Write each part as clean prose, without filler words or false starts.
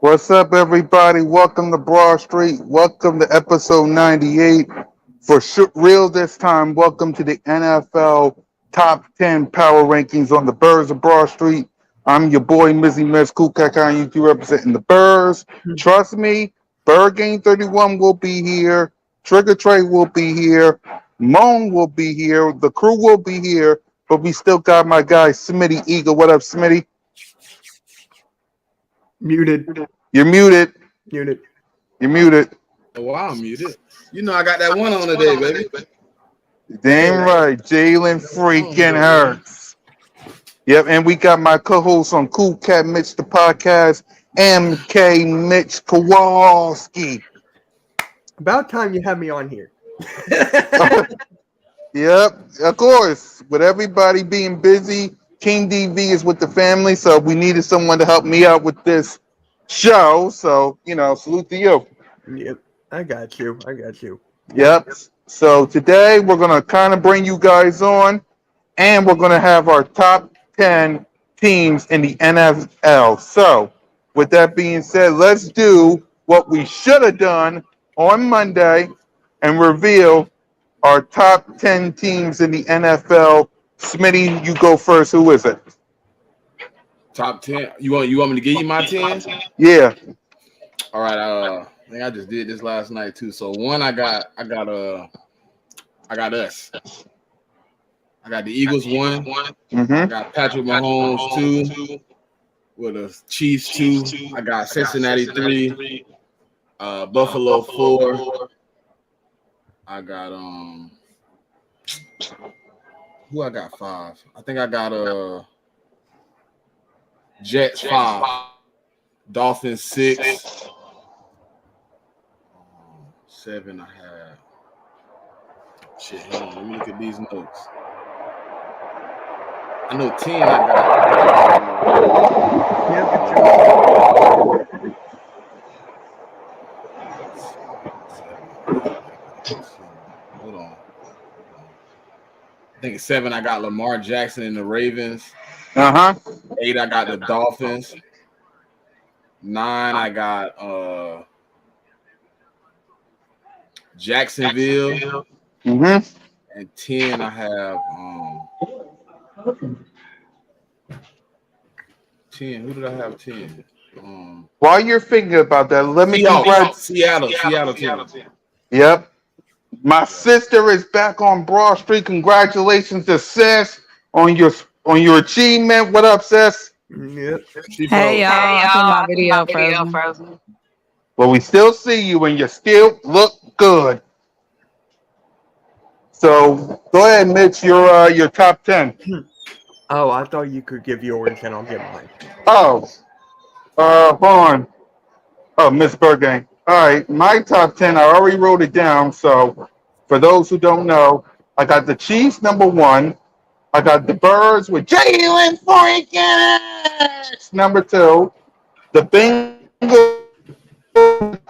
What's up, everybody? Welcome to Broad Street. Welcome to episode 98. For real this time, welcome to the NFL Top 10 Power Rankings on the Birds of Broad Street. I'm your boy, Mizzy Miz Kukak, you representing the Birds. Trust me, Bird Game 31 will be here. Trigger Trey will be here. Moan will be here. The crew will be here. But we still got my guy, Smitty Eagle. What up, Smitty? Muted. You're muted. Muted. You're muted. Oh, wow, I'm muted. You know I got that one on today, baby. Damn right. Jalen freaking Hurts. Yep, and we got my co-host on Cool Cat Mitch the podcast, MK Mitch Kowalski. About time you have me on here. Yep, of course. With everybody being busy, King DV is with the family, so we needed someone to help me out with this show. So, salute to you. Yep, I got you. Yep. So today we're going to kind of bring you guys on, and we're going to have our top 10 teams in the NFL. So with that being said, let's do what we should have done on Monday and reveal our top 10 teams in the NFL. Smitty, you go first. Who is it? Top 10. You want me to give you my 10? Yeah. All right. I think I just did this last night too. So one, I got us. I got the Eagles 1. Mm-hmm. I got Patrick Mahomes 2. With the Chiefs 2. I got Cincinnati 3. Buffalo 4. I got who I got 5? I think I got Jets 5, Dolphins 6, 7 I have. Shit, hold on, let me look at these notes. I know 10 I got. Hold on. I think 7 I got Lamar Jackson and the Ravens. 8 I got the Dolphins. 9 I got Jacksonville. And 10 I have 10. Who did I have 10? While you're thinking about that, let me Seattle. Yep. My sister is back on Broad Street. Congratulations to Sis on your achievement. What up, Sis? Yep. Hey, y'all. I think my video frozen. Well, we still see you and you still look good. So go ahead, Mitch. Your top 10. Oh, I thought you could give yours and I'll give mine. Hold on. Oh, Miss Burgang. All right, my top 10, I already wrote it down. So for those who don't know, I got the Chiefs number 1. I got the Birds with Jalen freaking number 2. The Bengals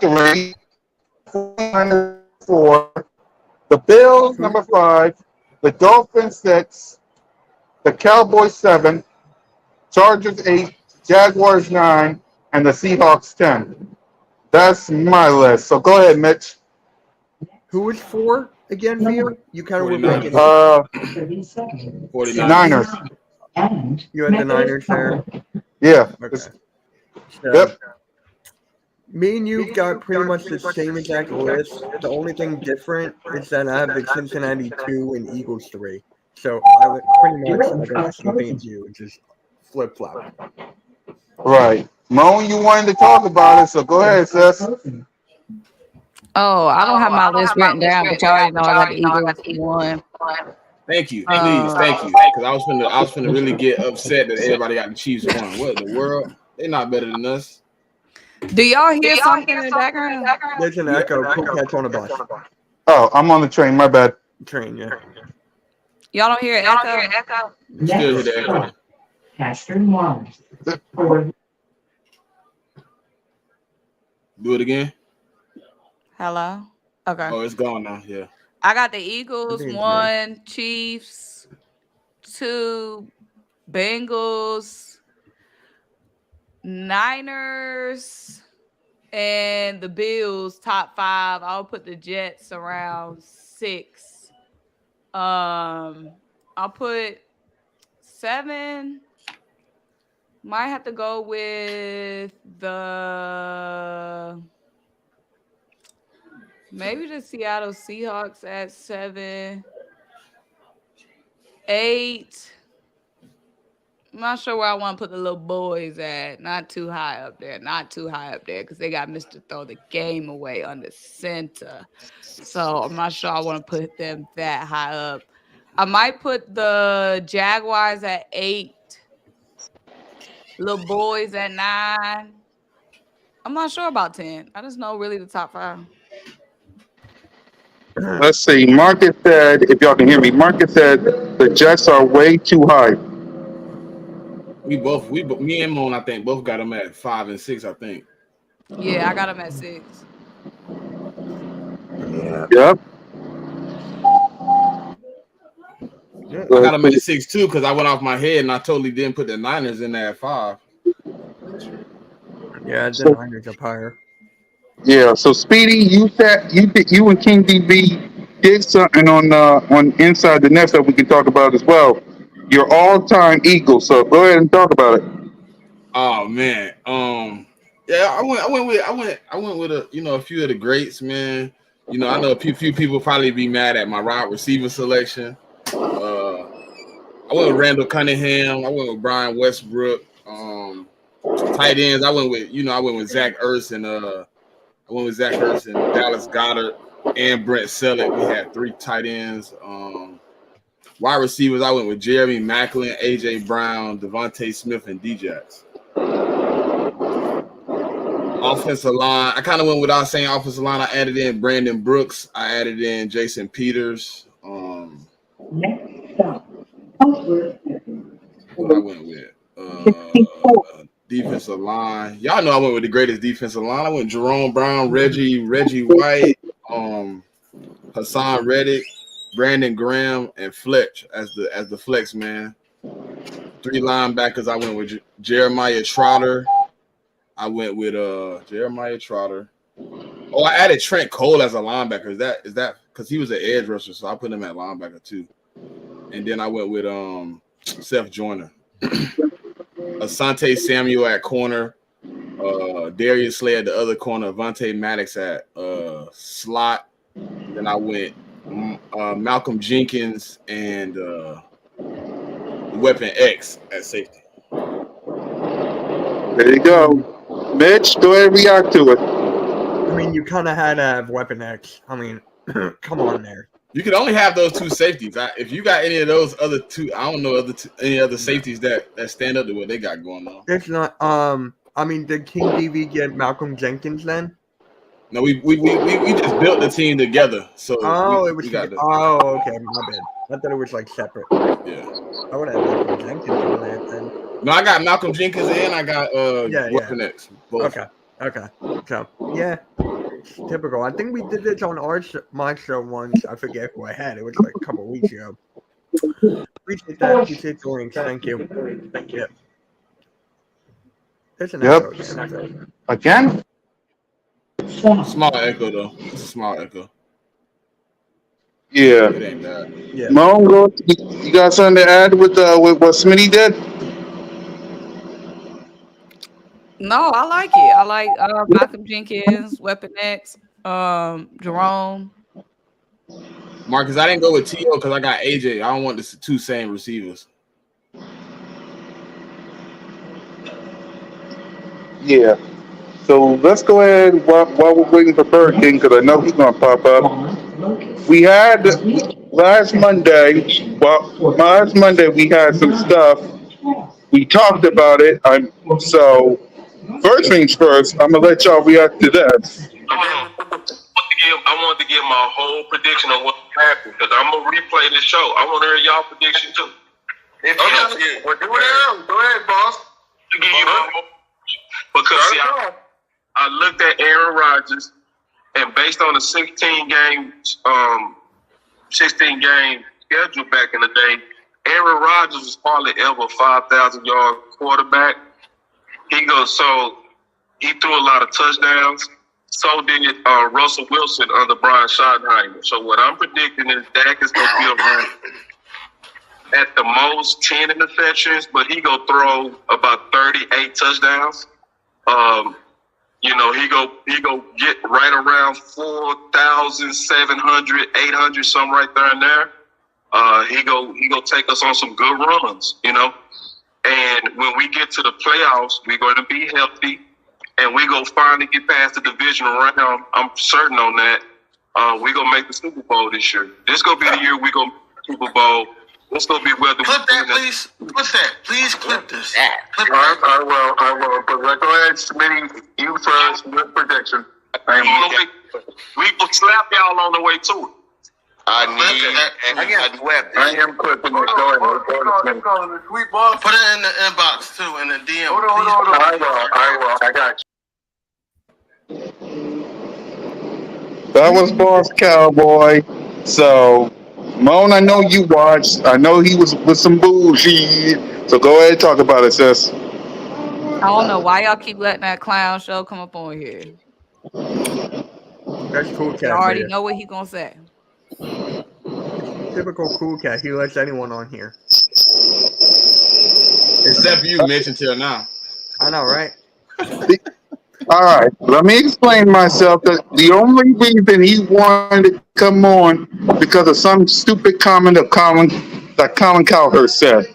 3. 4. The Bills number 5. The Dolphins 6. The Cowboys 7. Chargers 8. Jaguars 9. And the Seahawks 10. That's my list. So go ahead, Mitch. Who was 4 again for you? You kind of were making Niners. You had the Niners there? Yeah. Okay. So, Yep. Me and you got pretty much the same exact list. The only thing different is that I have the Cincinnati 2 and Eagles 3. So I would pretty much like something as you, just flip-flop. Right. Mo, you wanted to talk about it, so go ahead, sis. Oh, I don't have my list written down, but y'all already know I got the Eagles one. Thank you, please, Um, thank you, because I was finna really get upset that everybody got the Chiefs one. What in the world? They're not better than us. do y'all hear something in the background? There's an Yeah. echo. Cool Cat's on a bus. Oh, I'm on the train. My bad. Train, yeah. Y'all don't hear an echo? Still hear the echo. Castern one. Do it again. Hello? Okay. Oh, it's gone now. Yeah. I got the I Eagles think it's me. 1, Chiefs 2, Bengals, Niners, and the Bills top 5. I'll put the Jets around 6. I'll put 7. Might have to go with maybe the Seattle Seahawks at 7. 8. I'm not sure where I want to put the little boys at. Not too high up there. Not too high up there because they got Mr. Throw the Game Away on the center. So I'm not sure I want to put them that high up. I might put the Jaguars at 8. Little boys at 9. I'm not sure about 10. I just know really the top 5. Let's see. Marcus said, if y'all can hear me, Marcus said the Jets are way too high. Me and Moan, I think both got them at 5 and 6. I think. Yeah, I got them at 6. Yeah. Yep. Yeah. I got them at 6 too because I went off my head and I totally didn't put the Niners in there at 5. Yeah, the So, Niners up higher. yeah. So Speedy, you said you and King DB did something on Inside the Nest that we can talk about as well. Your all-time Eagle. So go ahead and talk about it. Oh man. Yeah, I went with a few of the greats, man. I know a few people probably be mad at my wide receiver selection. I went with Randall Cunningham. I went with Brian Westbrook. Tight ends. I went with Zach Ertz and Dallas Goedert and Brent Selleck. We had 3 tight ends. Wide receivers. I went with Jeremy Maclin, AJ Brown, Devontae Smith, and Djax. Offensive line. I kind of went without saying offensive line. I added in Brandon Brooks. I added in Jason Peters. Next stop. What I went with. Defensive line. Y'all know I went with the greatest defensive line. I went Jerome Brown, Reggie White, Hassan Reddick, Brandon Graham, and Fletch as the flex man. 3 linebackers. I went with Jeremiah Trotter. I went with Jeremiah Trotter. Oh, I added Trent Cole as a linebacker. Is that because he was an edge rusher, so I put him at linebacker too. And then I went with Seth Joyner. Asante Samuel at corner, Darius Slay at the other corner, Vontae Maddox at slot. Then I went Malcolm Jenkins and Weapon X at safety. There you go. Mitch, go ahead and react to it. I mean, you kind of had to have Weapon X. I mean, come on there. You can only have those 2 safeties. If you got any of those other 2, I don't know any other safeties that stand up to what they got going on. It's not. I mean, did King DV get Malcolm Jenkins then? No, we just built the team together. So it got. Oh, okay, my bad. I thought it was like separate. Yeah. I would have Malcolm Jenkins on there then. No, I got Malcolm Jenkins and I got Weapon X. Both. Okay. So yeah, it's typical. I think we did this on my show once. I forget who I had. It was like a couple of weeks ago. Appreciate that. Appreciate the links. Thank you. Yeah. There's an Yep. echo. Again? Small echo though. It's a small echo. Yeah. It ain't bad. Yeah. Mo, you got something to add with what Smitty did? No, I like it. I like Malcolm Jenkins, Weapon X, Jerome. Marcus, I didn't go with T.O. because I got AJ. I don't want the 2 same receivers. Yeah. So let's go ahead while we're waiting for Burger King because I know he's gonna pop up. We had last Monday. Well, last Monday we had some stuff. We talked about it. So first things first. I'm gonna let y'all react to this. I want to give my whole prediction on what happened because I'm gonna replay this show. I want to hear y'all prediction too. Well, do it. Go ahead, boss. To give you my whole, because see, I looked at Aaron Rodgers, and based on the 16 game schedule back in the day, Aaron Rodgers was hardly ever a 5,000 yard quarterback. He threw a lot of touchdowns. So did Russell Wilson under Brian Schottenheimer. So what I'm predicting is Dak is going to be around at the most 10 interceptions, but he going to throw about 38 touchdowns. He go get right around 4,700, 800, something right there and there. He go take us on some good runs, And when we get to the playoffs, we're going to be healthy. And we go finally get past the division round. I'm certain on that. We're going to make the Super Bowl this year. This going to be the year we're going to make the Super Bowl. It's going to be whether clip that, please. Clip that. Please clip this. Clip I will. But go ahead, Smitty. You first. Good prediction. We will slap y'all on the way to it. I am clipping it. Go ahead. Put it in the inbox, too, in the DM. Hold on. I will. I got you. That was Boss Cowboy. So, Moan, I know you watched. I know he was with some bullshit. So go ahead and talk about it, sis. I don't know why y'all keep letting that clown show come up on here. That's Cool Cat. You already know what he gonna say. Typical Cool Cat. He lets anyone on here. Except you mentioned till now. I know, right? All right, let me explain myself. The only reason he wanted to come on because of some stupid comment that Colin Cowherd said.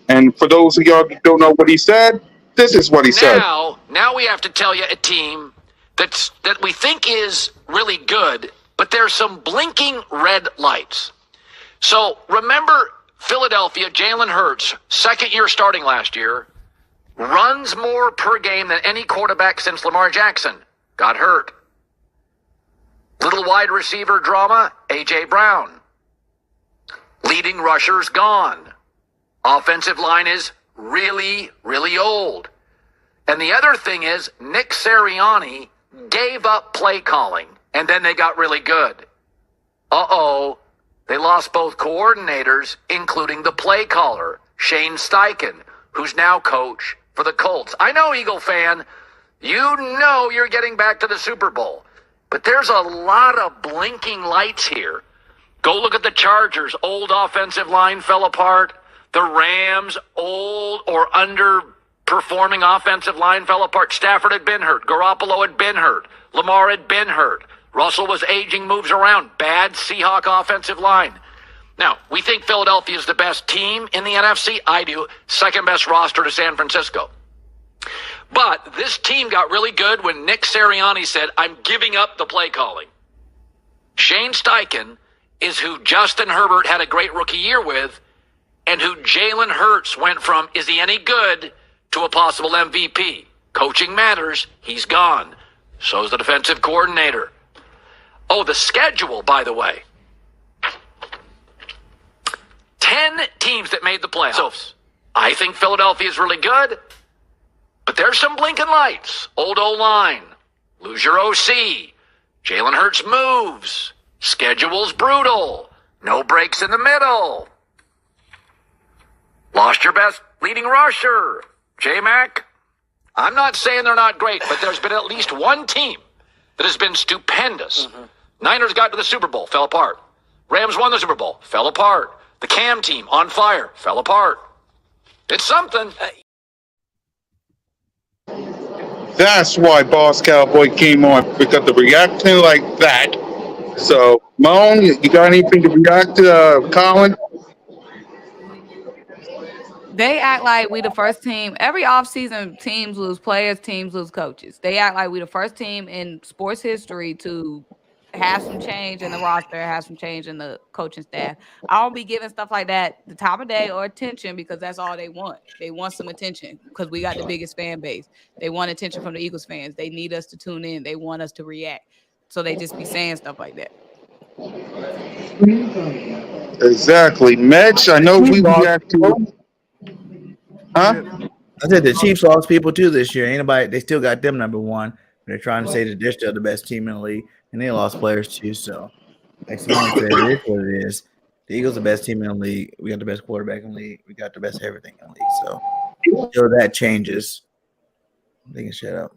And for those of y'all who don't know what he said, this is what he said. Now we have to tell you a team that we think is really good, but there's some blinking red lights. So remember Philadelphia, Jalen Hurts, second year starting last year, runs more per game than any quarterback since Lamar Jackson got hurt. Little wide receiver drama, A.J. Brown. Leading rushers gone. Offensive line is really, really old. And the other thing is Nick Sirianni gave up play calling, and then they got really good. They lost both coordinators, including the play caller, Shane Steichen, who's now coach for the Colts. I know, Eagle fan, you know you're getting back to the Super Bowl. But there's a lot of blinking lights here. Go look at the Chargers. Old offensive line fell apart. The Rams, old or underperforming offensive line fell apart. Stafford had been hurt. Garoppolo had been hurt. Lamar had been hurt. Russell was aging, moves around. Bad Seahawk offensive line. Now, we think Philadelphia is the best team in the NFC. I do. Second best roster to San Francisco. But this team got really good when Nick Sirianni said, I'm giving up the play calling. Shane Steichen is who Justin Herbert had a great rookie year with, and who Jalen Hurts went from, is he any good, to a possible MVP. Coaching matters. He's gone. So's the defensive coordinator. Oh, the schedule, by the way. 10 teams that made the playoffs. So I think Philadelphia is really good, but there's some blinking lights. Old O-line. Lose your OC. Jalen Hurts moves. Schedule's brutal. No breaks in the middle. Lost your best leading rusher. J-Mac. I'm not saying they're not great, but there's been at least one team that has been stupendous. Niners got to the Super Bowl, fell apart. Rams won the Super Bowl, fell apart. The Cam team, on fire, fell apart. It's something. That's why Boss Cowboy came on, because the reaction like that. So, Moan, you got anything to react to, Colin? They act like we the first team. Every offseason, teams lose players, teams lose coaches. They act like we the first team in sports history to have some change in the roster, have some change in the coaching staff. I don't be giving stuff like that the top of day or attention because that's all they want. They want some attention because we got the biggest fan base. They want attention from the Eagles fans. They need us to tune in. They want us to react. So they just be saying stuff like that. Exactly. Mitch, I know we react to. Huh? I said the Chiefs lost people too this year. Anybody, they still got them number one. They're trying to say that they're still the best team in the league, and they lost players too. So, like Simone said, it is what it is. The Eagles are the best team in the league. We got the best quarterback in the league. We got the best everything in the league. So, until that changes, they can shut up.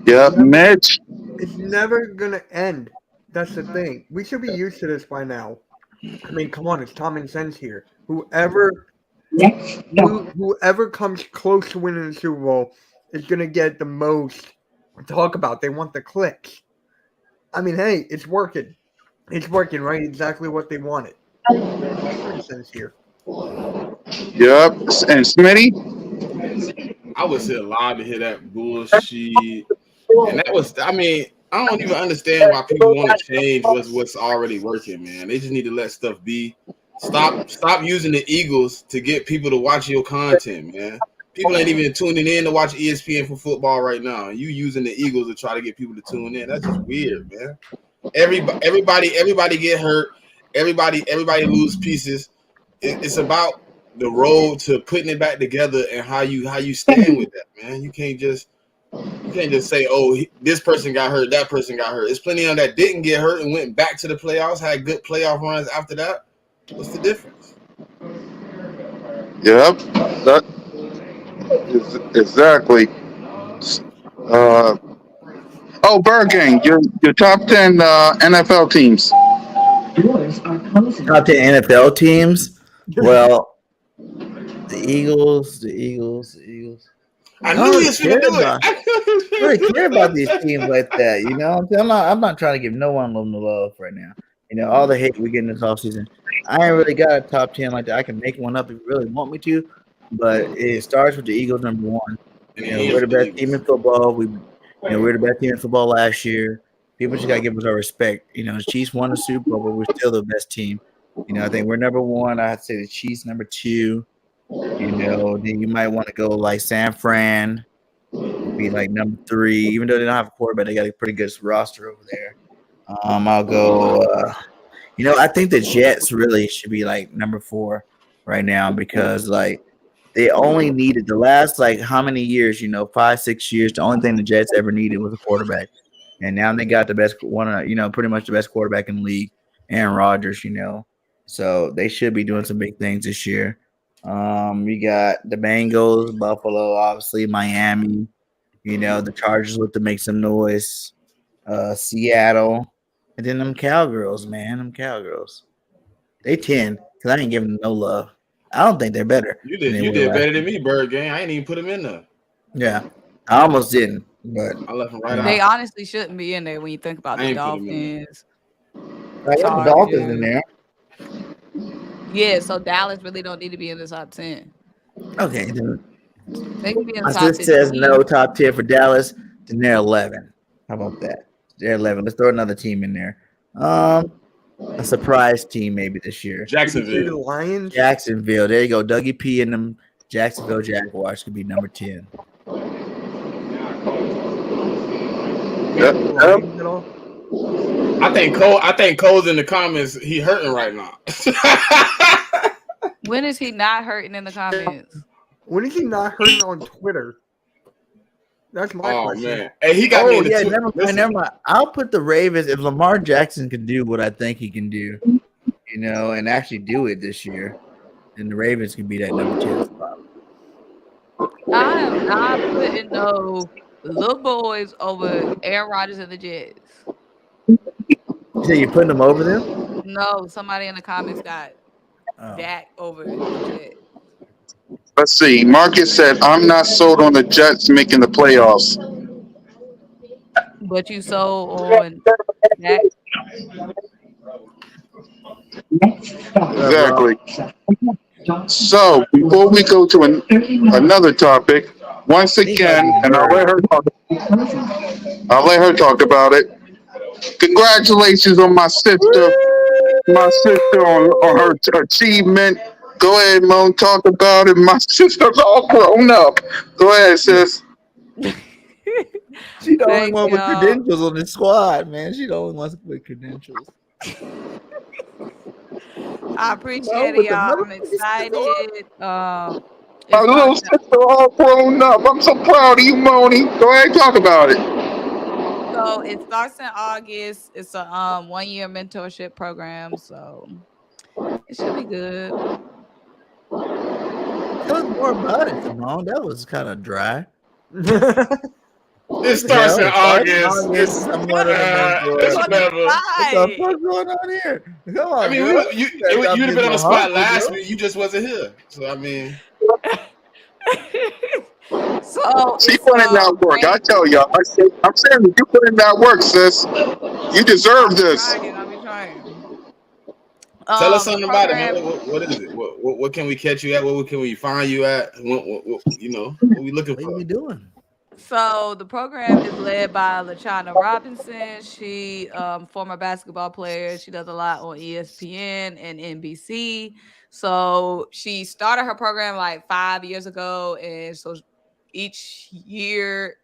Yeah, Mitch. It's never gonna end. That's the thing. We should be used to this by now. I mean, come on, it's common sense here. Whoever comes close to winning the Super Bowl is gonna get the most talk about. They want the clicks. I mean, hey, it's working. It's working, right? Exactly what they wanted. Common sense here. Yep. And Smitty? I was still alive to hear that bullshit. And that was, I mean, I don't even understand why people want to change what's already working, man. They just need to let stuff be. Stop using the Eagles to get people to watch your content, man. People ain't even tuning in to watch ESPN for football right now. You using the Eagles to try to get people to tune in. That's just weird, man. Everybody get hurt. Everybody lose pieces. It's about the road to putting it back together and how you stand with that, man. You can't just say, oh, this person got hurt, that person got hurt. There's plenty of them that didn't get hurt and went back to the playoffs, had good playoff runs after that. What's the difference? Yep. That is exactly. Bergang, your top 10 NFL teams. Doors are closing. Top 10 NFL teams. Well, the Eagles. I knew you was gonna do it. I really care about these teams like that. You know, I'm not trying to give no one no love right now. You know, all the hate we get in this offseason. I ain't really got a top 10 like that. I can make one up if you really want me to, but it starts with the Eagles number one. You know, we're the best team in football. We're the best team in football last year. People just gotta give us our respect. You know, the Chiefs won the Super Bowl, but we're still the best team. You know, I think we're number one. I have to say the Chiefs number two. You know, then you might want to go like San Fran, be like number three. Even though they don't have a quarterback, they got a pretty good roster over there. I'll go. I think the Jets really should be like number four right now because like they only needed the last like how many years? 5, 6 years. The only thing the Jets ever needed was a quarterback, and now they got the best one. Pretty much the best quarterback in the league, Aaron Rodgers. So they should be doing some big things this year. You got the Bengals, Buffalo, obviously Miami. The Chargers look to make some noise. Seattle, and then them Cowgirls, man. Them Cowgirls. They 10 because I ain't giving them no love. I don't think they're better. You did better than me, Bird Gang. I ain't even put them in there. Yeah, I almost didn't, but I left them right out. They honestly shouldn't be in there when you think about the Dolphins. I got the Dolphins in there. Yeah, so Dallas really don't need to be in the top 10. Okay, then. They can be in the My top 10. sister says no top 10 for Dallas, then they're 11. How about that? They're 11. Let's throw another team in there. A surprise team maybe this year. The Lions. Jacksonville. There you go. Dougie P and them Jacksonville Jaguars could be number 10. I think Cole's in the comments. He hurting right now. When is he not hurting in the comments? When is he not hurting on Twitter? That's my question. Man. Hey, he got me in the never mind. I'll put the Ravens. If Lamar Jackson can do what I think he can do, and actually do it this year, then the Ravens can be that number 10 spot. I am not putting no little boys over Aaron Rodgers and the Jets. So you're putting them over them? No, somebody in the comments got Dak over the Jets. Let's see. Marcus said, I'm not sold on the Jets making the playoffs. But you sold on Dak? Exactly. So before we go to another topic, once again, and I'll let her talk about it. Congratulations on my sister on her achievement. Go ahead, Moan, talk about it. My sister's all grown up. Go ahead, sis. She the only Thank one with y'all. credentials on the squad, man. She the only one with credentials. I appreciate it, y'all. I'm excited. My It little starts sister all grown up. I'm so proud of you, Moni. Go ahead and talk about it. so it starts in August. It's a 1-year mentorship program, so it should be good. Tell us more about it, Simone. That was kind of dry. It starts in August. It's somewhat of a mentor. It's On the whatever. What the side. fuck's going on here? Come on, I mean, girl. you'd Stop have being been on the so spot humble, last girl. week. You just wasn't here. So I mean, So She it's put in that work. I tell y'all. I'm saying you put in that work, sis. You deserve this. I'll be trying. tell us The something about it, program, man. What is it? What can we catch you at? What can we find you at? What we looking What for? are we doing? So the program is led by LaChana Robinson. She former basketball player. She does a lot on ESPN and NBC. So she started her program like 5 years ago, and so each year,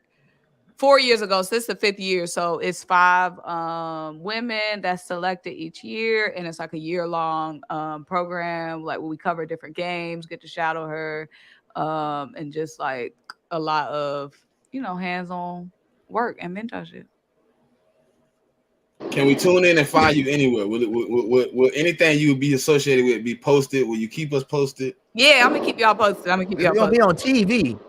4 years ago, so this is the 5th year. So it's 5 women that's selected each year, and it's like a year-long program. Like where we cover different games, get to shadow her, and just like a lot of hands-on work and mentorship. Can we tune in and find you anywhere? Will anything you would be associated with be posted? Will you keep us posted? Yeah, I'm gonna keep y'all posted. We're gonna be on TV.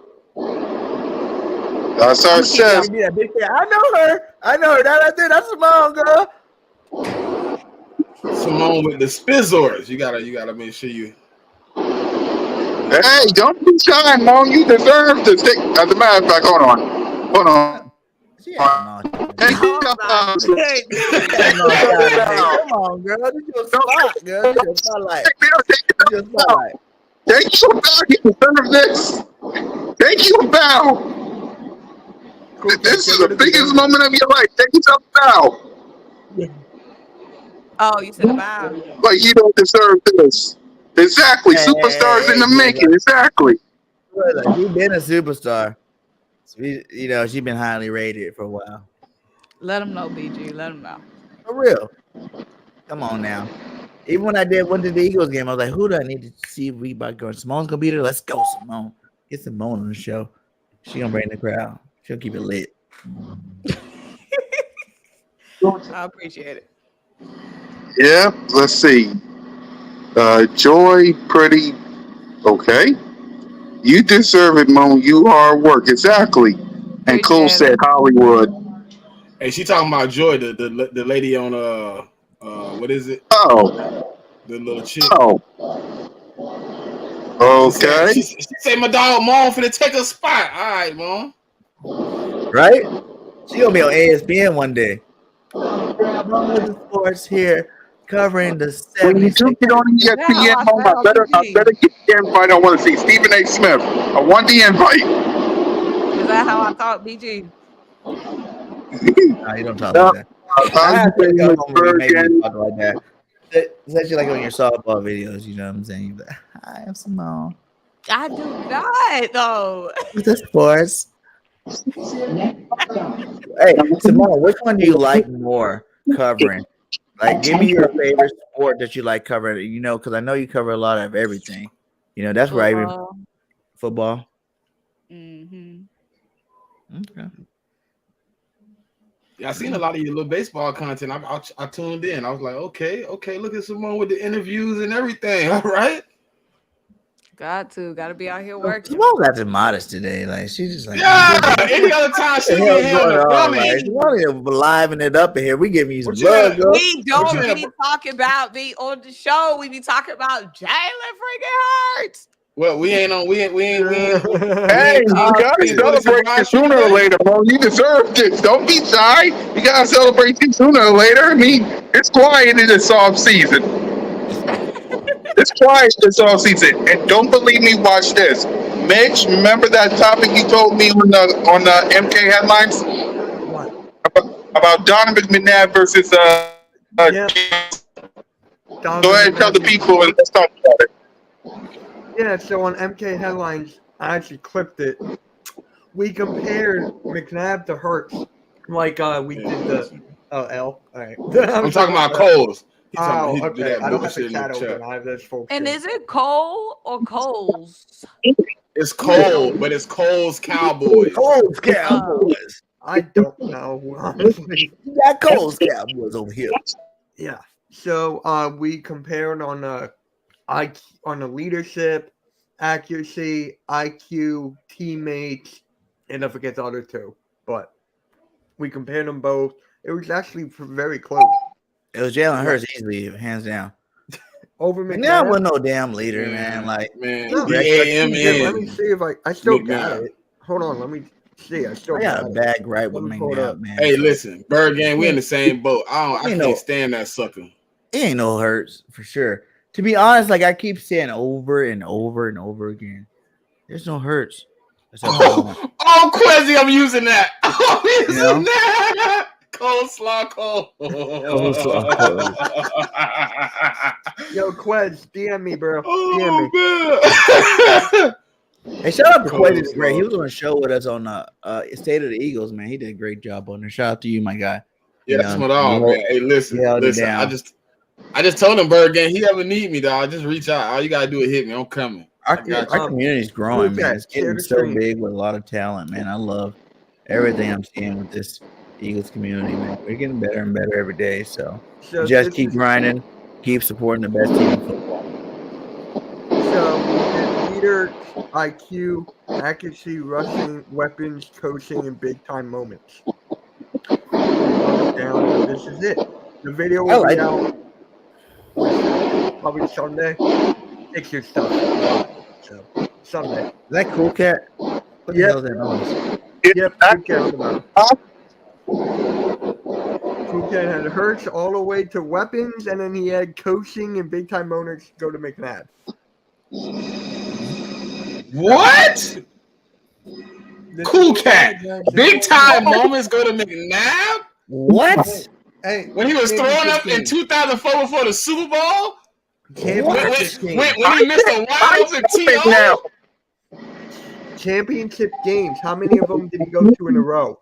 That's our sis. I know her. That's Simone, girl. Simone with the Spizzors. You gotta make sure you. Hey, don't be shy, Mom. You deserve to stick. As a matter of fact, hold on. She ain't Hey, Come on, girl. This is your spot, girl. This is your spotlight. Thank you, bow. You deserve this. Thank you, bow. This is the biggest moment of your life. Take yourself bow. Oh, you said a bow. Like you don't deserve this. Exactly. Superstars in the making. Exactly. She's been a superstar. She's been highly rated for a while. Let them know, BG. Let them know. For real. Come on now. Even when I went to the Eagles game, I was like, who do I need to see if we about going? Simone's gonna be there. Let's go, Simone. Get Simone on the show. She gonna bring the crowd. She'll keep it lit. I appreciate it. Yeah, let's see. Joy, pretty okay. You deserve it, Moan. You hard work. Exactly. And Cole said Hollywood. Hey, she talking about Joy, the lady on what is it? Oh. The little chick. Oh. Okay. She said my dog Mom finna take a spot. All right, Mom. Right? She gonna be on ESPN one day. Mom with the sports here, covering the 70s. When you do get on ESPN, I better get the invite. I want to see Stephen A. Smith. I want the invite. Is that how I thought, BG? No, you don't talk like that. I have to talk like that. It's actually like on your softball videos, you know what I'm saying? But, hi, I'm Simone. I do not, though. With the sports. Hey, Simone, which one do you like more covering? Like, give me your favorite sport that you like covering. Because I know you cover a lot of everything. That's where I even football. Mm-hmm. Okay. Yeah, I seen a lot of your little baseball content. I tuned in. I was like, okay, look at Simone with the interviews and everything. All right. Gotta be out here working. Simone's acting modest today. Like she's just like any other time she be having a belly. You want to liven it up in here? We give you some love, girl. We don't be talking about me on the show. We be talking about Jalen freaking Hurts. Well, we ain't. Hey, you gotta celebrate it sooner or later, bro. You deserve this. Don't be shy. You gotta celebrate it sooner or later. I mean, it's quiet in this off season. It's quiet this all season, and don't believe me. Watch this, Mitch. Remember that topic you told me on the MK headlines What? about Donovan McNabb versus Yeah. Go ahead and tell the people, and let's talk about it. Yeah, so on MK Headlines, I actually clipped it. We compared McNabb to Hurts, like we did the L. All right, I'm talking about Coles. Oh, He do okay. that I don't have bullshit the in the chat chat. open. I have this full And screen. is it Cole or Coles? It's Cole, but it's Cole's Cowboys. Coles Cowboys. I don't know, honestly. You got Coles Cowboys over here. Yeah. So we compared on the leadership, accuracy, IQ, teammates, and I forget the other two. But we compared them both. It was actually very close. It was Jalen Hurts easily, hands down. Over McNabb McNabb. was no damn leader, man. Like, Man, No, BAMN. let me see if I still McNabb. got it. Hold on, let me see. I still I got a it. bag right with Let me pull it up. McNabb, man. Hey, So, listen, Bird Gang, we in the same boat. I can't stand that sucker. it ain't no Hurts for sure. To be honest, like I keep saying over and over and over again, there's no Hurts. Oh, Quezzy, I'm using that. I'm using that. Coleslaw Cole. Coleslaw Cole. Yo, Quez, DM me, bro. Oh, DM me. Hey, shout out to Quez. It's great. He was on a show with us on State of the Eagles, man. He did a great job on there. Shout out to you, my guy. Yeah, that's my dog, man. Hey, listen. I just told him, Bird Gang, he ever need me, dog, just reach out. All you gotta do is hit me. I'm coming. Our community's growing, man. It's getting so big with a lot of talent, man. I love everything I'm seeing with this Eagles community, man. We're getting better and better every day. So just keep grinding, keep supporting the best team in football. So leader, IQ, accuracy, rushing, weapons, coaching, and big time moments. Down, this is it. The video will be out probably Sunday. Fix your stuff. So Sunday. Is that Cool Cat? What the hell is that noise? Yep, Cool Cat on the bottom. Cool Cat had Hurts all the way to weapons, and then he had coaching and big time moments go to McNabb. What? Cool Cat. Big time moments go to McNabb? What? Hey, when he was throwing up in 2004 before the Super Bowl? When he missed a wide open TO? Championship games. How many of them did he go to in a row?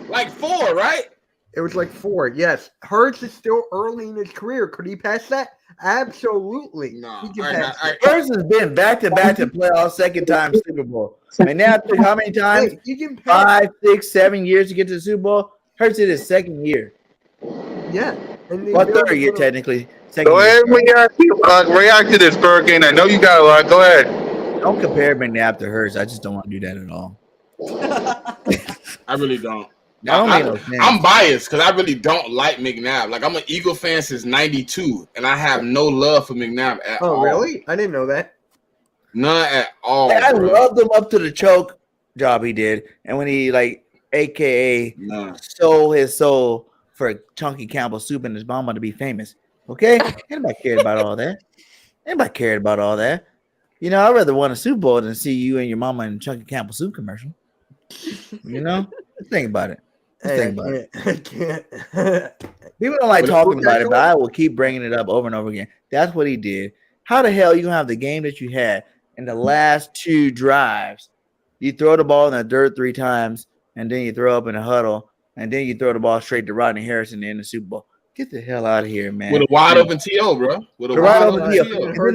Like 4, right? It was like 4, yes. Hurts is still early in his career. Could he pass that? Absolutely. No. He can pass it. Hurts has been back-to-back to playoff, second time Super Bowl. And now took how many times? Hey, he can pass 5, 6, 7 years to get to the Super Bowl. Hurts in his second year. Yeah. Well, third year, technically. Go ahead and react to this, Bird Gang. I know you got a lot. Go ahead. Don't compare McNabb to Hurts. I just don't want to do that at all. I really don't. I'm biased because I really don't like McNabb. Like, I'm an Eagle fan since '92, and I have no love for McNabb at all. Oh, really? I didn't know that. None at all. I loved him up to the choke job he did, and when he AKA sold his soul for Chunky Campbell soup and his mama to be famous. Okay, anybody cared about all that? Anybody cared about all that? You know, I'd rather win a Super Bowl than see you and your mama in Chunky Campbell soup commercial. You know, think about it. Think about it. I can't. People don't like talking about it, but I will keep bringing it up over and over again. That's what he did. How the hell you gonna have the game that you had in the last 2 drives? You throw the ball in the dirt 3 times, and then you throw up in a huddle, and then you throw the ball straight to Rodney Harrison in the Super Bowl. Get the hell out of here, man. With a wide open TO, bro. With a wide open TO. And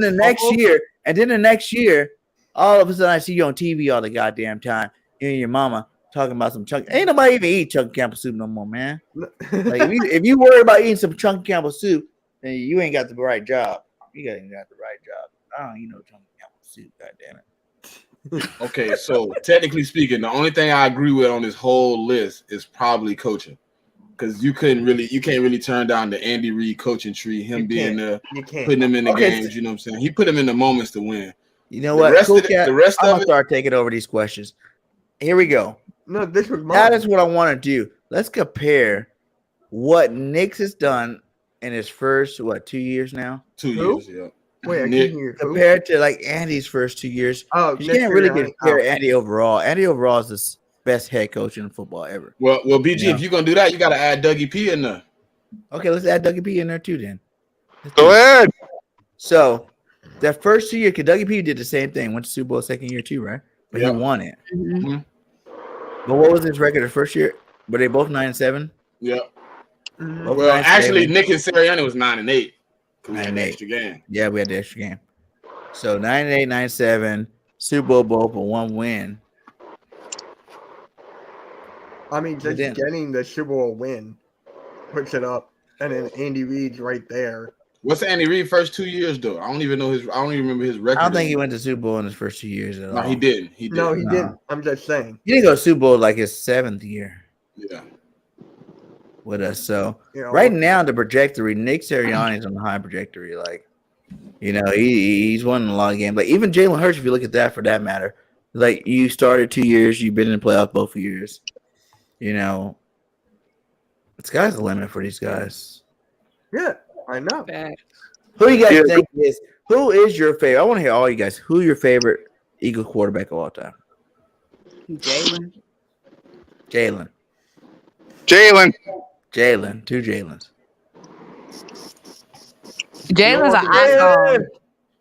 then the next year, all of a sudden I see you on TV all the goddamn time. You and your mama talking about some chunk. Ain't nobody even eat Chunky Campbell soup no more, man. Like if you worry about eating some Chunky Campbell soup, then you ain't got the right job. You ain't got the right job. I don't eat no Chunky Campbell soup, goddamn it. Okay, so technically speaking, the only thing I agree with on this whole list is probably coaching, because you can't really turn down the Andy Reid coaching tree. Him being there, putting him in the games. You know what I'm saying? He put him in the moments to win. You know what? The rest I'm gonna start taking over these questions. Here we go. No, this was mine. That is what I want to do. Let's compare what Nix has done in his first 2 years now. 2 years, yeah. Wait, I Nick. can't hear. Who? compared to like Andy's first 2 years. Oh, You Nick can't really Sirianni. compare Oh. Andy overall. Andy overall is the best head coach in football ever. Well, BG, Yeah. if you're gonna do that, you gotta add Dougie P in there. Okay, let's add Dougie P in there too then. Go ahead. So that first 2 years, Dougie P did the same thing. Went to Super Bowl second year too, right? But Yep. he won it. Mhm. But what was his record the first year? Were they both 9-7? Yep. Mhm. Both Well, 9-7. actually, Nick and Sirianni was 9-8. We had 9-8. the extra game. Yeah, we had the extra game. So 9-8, 9-7, Super Bowl for one win. I mean, just then- getting the Super Bowl win puts it up, and then Andy Reid's right there. What's Andy Reid first 2 years though? I don't even know his. I don't even remember his record. I don't think he went to Super Bowl in his first 2 years at all. No, he didn't. He didn't. No, he No. didn't. I'm just saying. He didn't go to Super Bowl like his 7th year Yeah. with us. So You know, right now, the trajectory, Nick Sirianni is on the high trajectory. Like, you know, he's won a lot of games. Like even Jalen Hurts, if you look at that for that matter, like you started 2 years, you've been in the playoff both years. You know, the sky's the limit for these guys. yeah, I know. Facts. Who you guys Yeah. think is? Who is your favorite? I want to hear all you guys. Who your favorite Eagle quarterback of all time? Jalen. Jalen. Jalen. 2 Jalen's. Jalen's an Jalen. icon.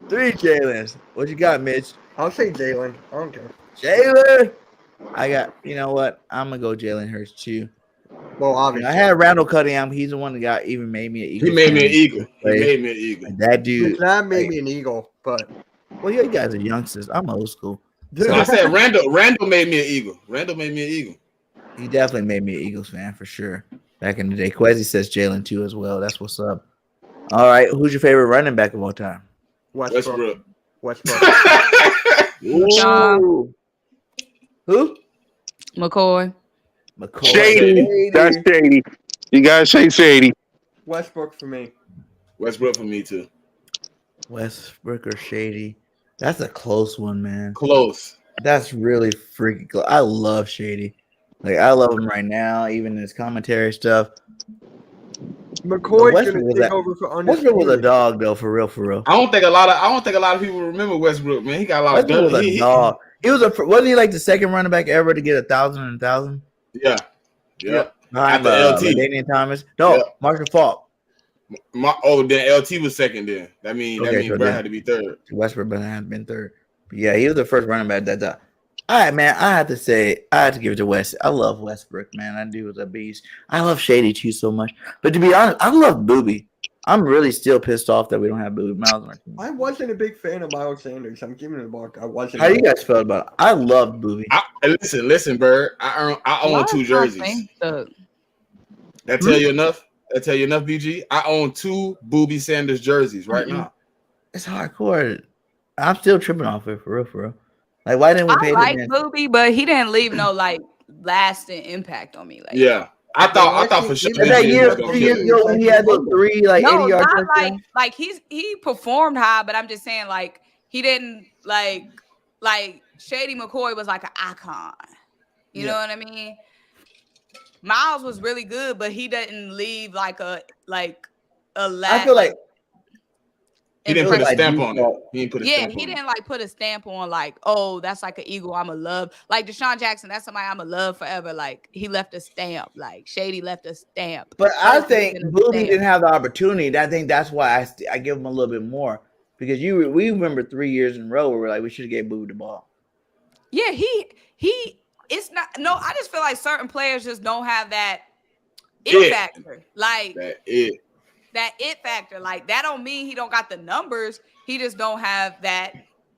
3 Jalen's. What you got, Mitch? I'll say Jalen. I don't care. Jalen. I got. You know what? I'm gonna go Jalen Hurts too. Well, You know, obviously. I had Randall Cunningham. He's the one that got even made me an Eagle. He made me an Eagle. He made me an Eagle. That dude. That made me an Eagle, but Well, you guys are youngsters. I'm old school. So I said Randall. Randall made me an Eagle. Randall made me an Eagle. He definitely made me an Eagles fan for sure. Back in the day, Quezzy says Jalen too as well. That's what's up. All right, who's your favorite running back of all time? Westbrook. Westbrook. Ooh. Who? McCoy. McCoy. Shady. That's shady. You gotta say shady. Westbrook for me. Westbrook for me too. Westbrook or Shady? That's a close one, man. Close. That's really freaking close. I love Shady. Like I love him right now, even in his commentary stuff. McCoy's Westbrook gonna was take that- over for Westbrook was a undisputed. dog though, for real, for real. I don't think a lot of people remember Westbrook, man. He got a lot Westbrook of was a dog. He was wasn't he like the second running back ever to get 1,000? Yeah. Yeah. Behind After LT. LaDainian Thomas. No, Yeah. Marshall Falk. Then LT was second then. That means Okay, so Brad then- had to be third. Westbrook had been third. But yeah, he was the first running back that died. All right, man. I have to give it to West. I love Westbrook, man. That dude was a beast. I love Shady too so much. But to be honest, I love Booby. I'm really still pissed off that we don't have Booby Miles on our team. I wasn't a big fan of Miles Sanders. I'm giving it a mark. I wasn't. How do you guys feel about it? I love Booby. Listen, Bird. I own Why 2 is my jerseys. thing stuck? That tell you enough? That tell you enough, BG? I own 2 Booby Sanders jerseys right now. It's hardcore. I'm still tripping off it for real, for real. Like, why didn't we pay I like the man? Booby, but he didn't leave no like lasting impact on me. Like, Yeah. I thought for sure That That BG year, was gonna 3 kill years it. ago, when he had those 3 like no, 80-yard not touchdowns. like he performed high, but I'm just saying like he didn't like Shady McCoy was like an icon. You know what I mean? Miles was really good, but he didn't leave like a I feel like He didn't put a like stamp on it. default. He didn't put a yeah, stamp he on it. didn't like put a stamp on like, oh, that's like an Eagle I'ma love. Like Deshaun Jackson, that's somebody I'ma love forever. Like he left a stamp. Like Shady left a stamp. But I Moses think didn't Booby stamp. didn't have the opportunity. I think that's why I give him a little bit more because we remember 3 years in a row where we're like we should have gave Booby the ball. Yeah, it's not no, I just feel like certain players just don't have that it factor. Like That it factor. Like that don't mean he don't got the numbers. He just don't have that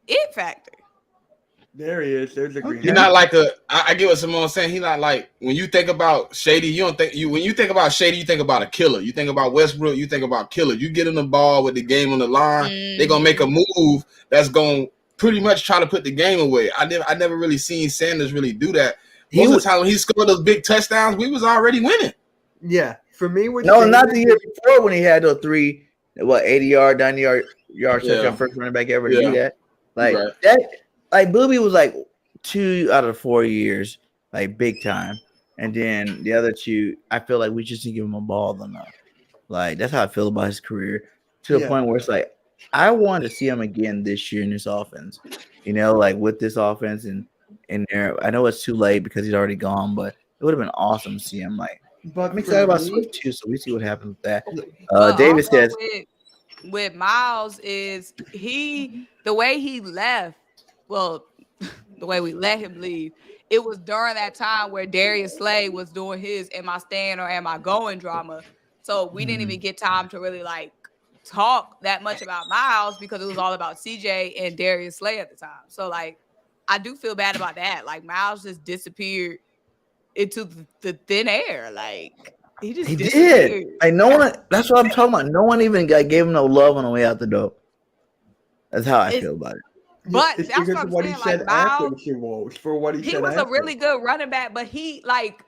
it factor. There he is. There's a green. He's not like I get what Simone's saying. He's not like when you think about Shady, when you think about Shady, you think about a killer. You think about Westbrook, you think about killer. You get in the ball with the game on the line, they're gonna make a move that's gonna pretty much try to put the game away. I never really seen Sanders really do that. Most of the time when he scored those big touchdowns, we was already winning. Yeah, for me, with No, Sanders, not the year before when he had those 3 80-yard, 90-yard touchdown first running back ever to do that. Like that. Like Booby was like 2 out of 4 years, like big time, and then the other 2, I feel like we just didn't give him a ball enough. Like that's how I feel about his career to a point where it's like I want to see him again this year in this offense. You know, like with this offense and in there. I know it's too late because he's already gone, but it would have been awesome to see him. Like, But I'm for excited about me, Swift too, so we see what happens with that. But David also says, with Miles is the way he left. Well, the way we let him leave. It was during that time where Darius Slay was doing his "Am I staying or am I going?" drama. So we didn't even get time to really like talk that much about Miles because it was all about CJ and Darius Slay at the time. So like, I do feel bad about that. Like Miles just disappeared into the thin air. Like he just he disappeared. did. Like no one. That's what I'm talking about. No one even gave him no love on the way out the door. That's how I feel about it. But it's that's because what I'm of what saying. he Like said after Miles, the Super Bowl. It's for what he he said was after. a really good running back, but he like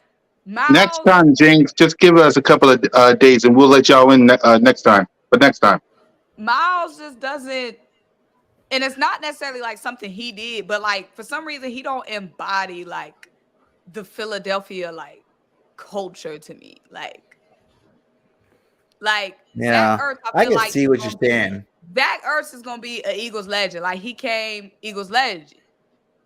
Next Miles. time, James, just give us a couple of days and we'll let y'all in next time. But next time. Miles just doesn't, and it's not necessarily like something he did, but like for some reason he don't embody like the Philadelphia like culture to me. Like Zach Yeah, Ertz, I I feel can like see is what you're gonna be saying. Zach Ertz is gonna be an Eagles legend. Like he came Eagles legend.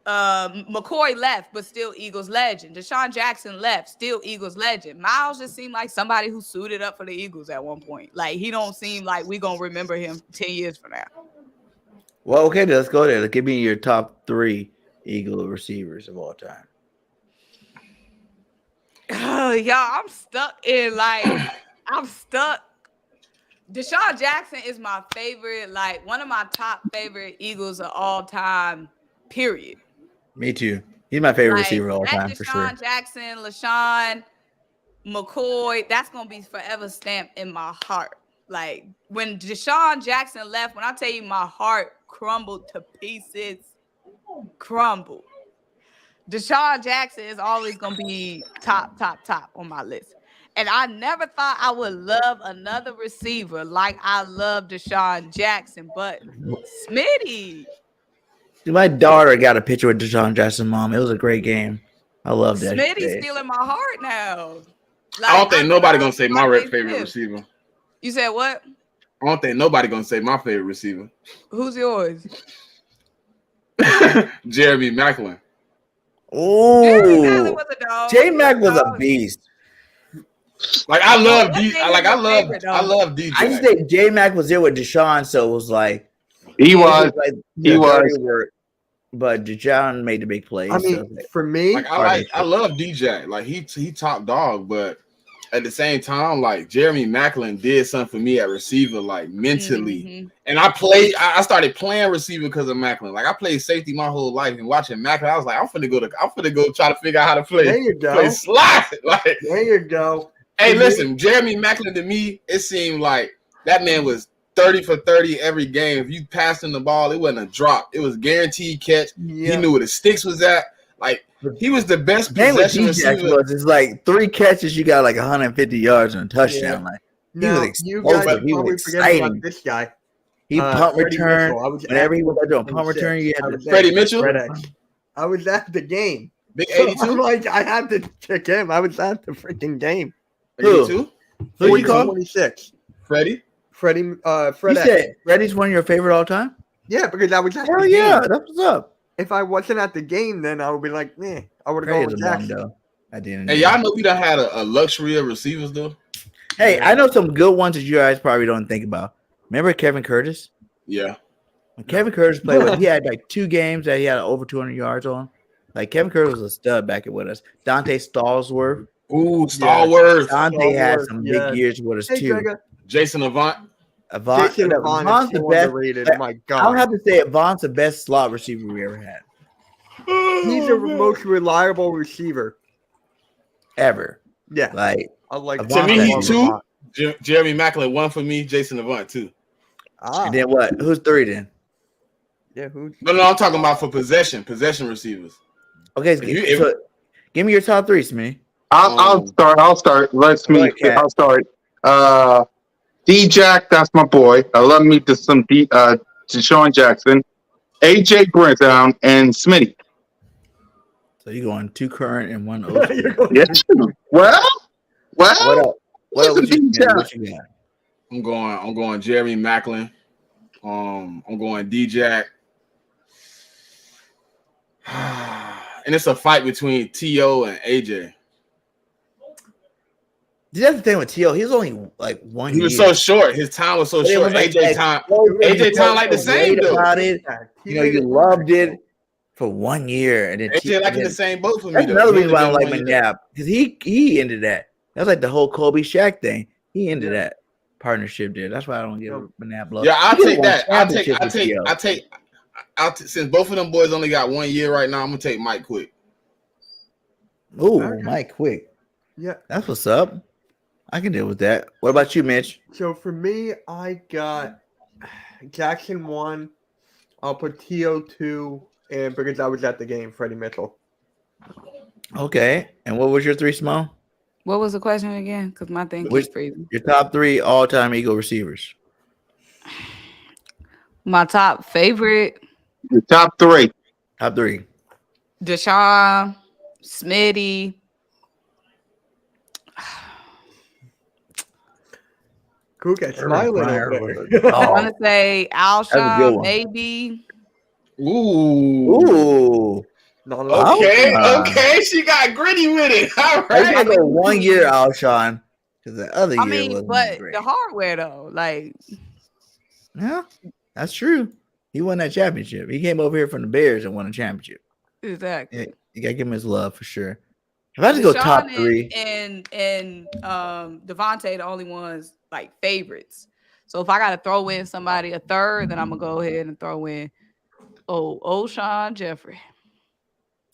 McCoy left, but still Eagles legend. Deshaun Jackson left, still Eagles legend. Miles just seemed like somebody who suited up for the Eagles at one point. Like he don't seem like we gonna remember him 10 years from now. Well, okay, let's go there. Give me your top 3 Eagle receivers of all time. Y'all, I'm stuck in I'm stuck. Deshaun Jackson is my favorite, like one of my top favorite Eagles of all time, period. Me too. He's my favorite Like receiver of all that time for sure. Deshaun Jackson, LaShawn, McCoy, that's gonna be forever stamped in my heart. Like when Deshaun Jackson left, when I tell you my heart crumbled to pieces, crumbled. Deshaun Jackson is always gonna be top on my list. And I never thought I would love another receiver like I love Deshaun Jackson, but Smitty. Dude, my daughter got a picture with Deshaun Jackson's mom. It was a great game. I love that. Smitty's still in my heart now. Like, I don't think nobody love gonna say my DeAndre favorite Swift. receiver. You said what? I don't think nobody gonna say my favorite receiver. Who's yours? Jeremy Maclin. Oh, dog. J Mac was a beast. Like I love what D. name Like is I your love. favorite, I though? love DJ. I just think J Mac was there with Deshaun, so it was like He was. like He the was. dirty work. But Deshaun made the big plays. I mean, so for me, Like I love DJ. Like he top dog, but at the same time, like Jeremy Maclin did something for me at receiver, like mentally. Mm-hmm. And I started playing receiver because of Maclin. Like I played safety my whole life, and watching Maclin, I was like, I'm finna go try to figure out how to play. There you go. Play slide. Like there you go. hey, listen, Jeremy Maclin to me, it seemed like that man was 30 for 30 every game. If you passed him the ball, it wasn't a drop. It was guaranteed catch. Yeah. He knew where the sticks was at. Like he was the best the thing with possession DJ receiver. was it's like 3 catches, you got like 150 yards and a touchdown. Like he Now, was you guys explosive. He probably was forget about exciting. this guy. He punt Freddie return. Mitchell. I was Whenever at he was doing punt 26. return, you I had was to Freddie at Mitchell? FedEx. I was at the game. Big So 82. I'm like, I had to check him. I was at the freaking game. Who? 82. Who you call? 26. Freddie. Freddie. You FedEx. said Freddie's one of your favorite all time? Yeah, because I was at Hell the yeah, game. that's what's up. If I wasn't at the game, then I would be like, I would have gone Freddie's with a bum Jackson. though. At the end of Hey, the y'all day. know we done had a luxury of receivers though. Hey, I know some good ones that you guys probably don't think about. Remember Kevin Curtis? Yeah. When Kevin Curtis played with, he had like 2 games that he had over 200 yards on. Like Kevin Curtis was a stud back with us. Dante Stallsworth. Ooh, Stallworth. Dante had Stallworth, some yes. big years with us Hey, too. Gregor. Jason Avant. Avant, Jason Avant Avant's is the so best. underrated. My God. I'll have to say Avant's the best slot receiver we ever had. He's the most reliable receiver. Ever. Yeah. Like I like Avant- To me, he Avant. 2. Jeremy Maclin 1 for me. Jason Avant 2. and then what? Who's 3 then? Yeah, who's No, I'm talking about for possession receivers. Okay, so give me your top 3, Smitty. I'll start. I'll start. D-Jack, that's my boy. I love me to some Deshaun Jackson, A.J. Brown, and Smitty. So you're going 2 current and 1 old. Yes. Well. What else? What's What the you D-Jack? got? I'm going Jeremy Maclin. I'm going D-Jack. And it's a fight between T.O. and AJ. That's the thing with T.O. He was only like 1 He year. was so short. His time was so But it short. was like AJ time like the same great though. about it. You know, you loved it for 1 year, and then AJ like in the same boat for me. That's Though. another He reason why I don't only like been 1 year. McNabb, because he ended that. That was like the whole Kobe Shaq thing. He ended that partnership there. That's why I don't give McNabb love. Yeah, I'll He take won that. championships with T.O. Since both of them boys only got 1 year right now, I'm gonna take Mike Quick. Ooh, Mike Quick. Yeah, that's what's up. I can deal with that. What about you, Mitch? So for me, I got Jackson 1. I'll put T.O. 2, and because I was at the game, Freddie Mitchell. Okay. And what was your 3, Small? What was the question again? Because my thing keeps freezing. Your top 3 all-time Eagle receivers. My top favorite. The top 3. Top 3. Deshaun, Smitty. Cook at smiling over there. I want to say That's a good Alshon, one. maybe. Ooh. Okay, she got gritty with it. All I right. go 1 year, Alshon, because the other year I mean, wasn't but great. the hardware though, like, Yeah, that's true. He won that championship. He came over here from the Bears and won a championship. exactly. Yeah, you gotta give him his love for sure. If I had to go top Deshaun 3, and Devontae, the only ones like favorites. So if I gotta throw in somebody a third, then I'm gonna go ahead and throw in O'Shawn Jeffrey.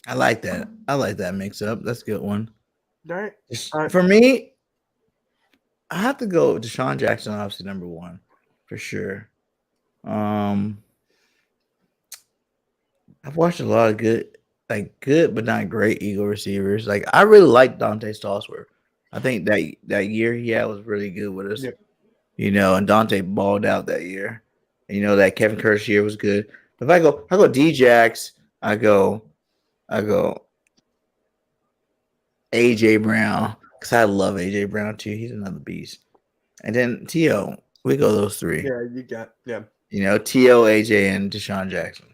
I like that. I like that mix up. That's a good one. All right. For me, I have to go Deshaun Jackson, obviously number 1 for sure. I've watched a lot of good but not great Eagle receivers. Like I really like Dante Stallsworth. I think that year he had was really good with us. Yep. You know, and Dante balled out that year. And you know that Kevin Curtis year was good. If I go D-Jax, I go AJ Brown, because I love AJ Brown too. He's another beast. And then T.O. We go those 3. Yeah, You know, T.O., AJ, and Deshaun Jackson.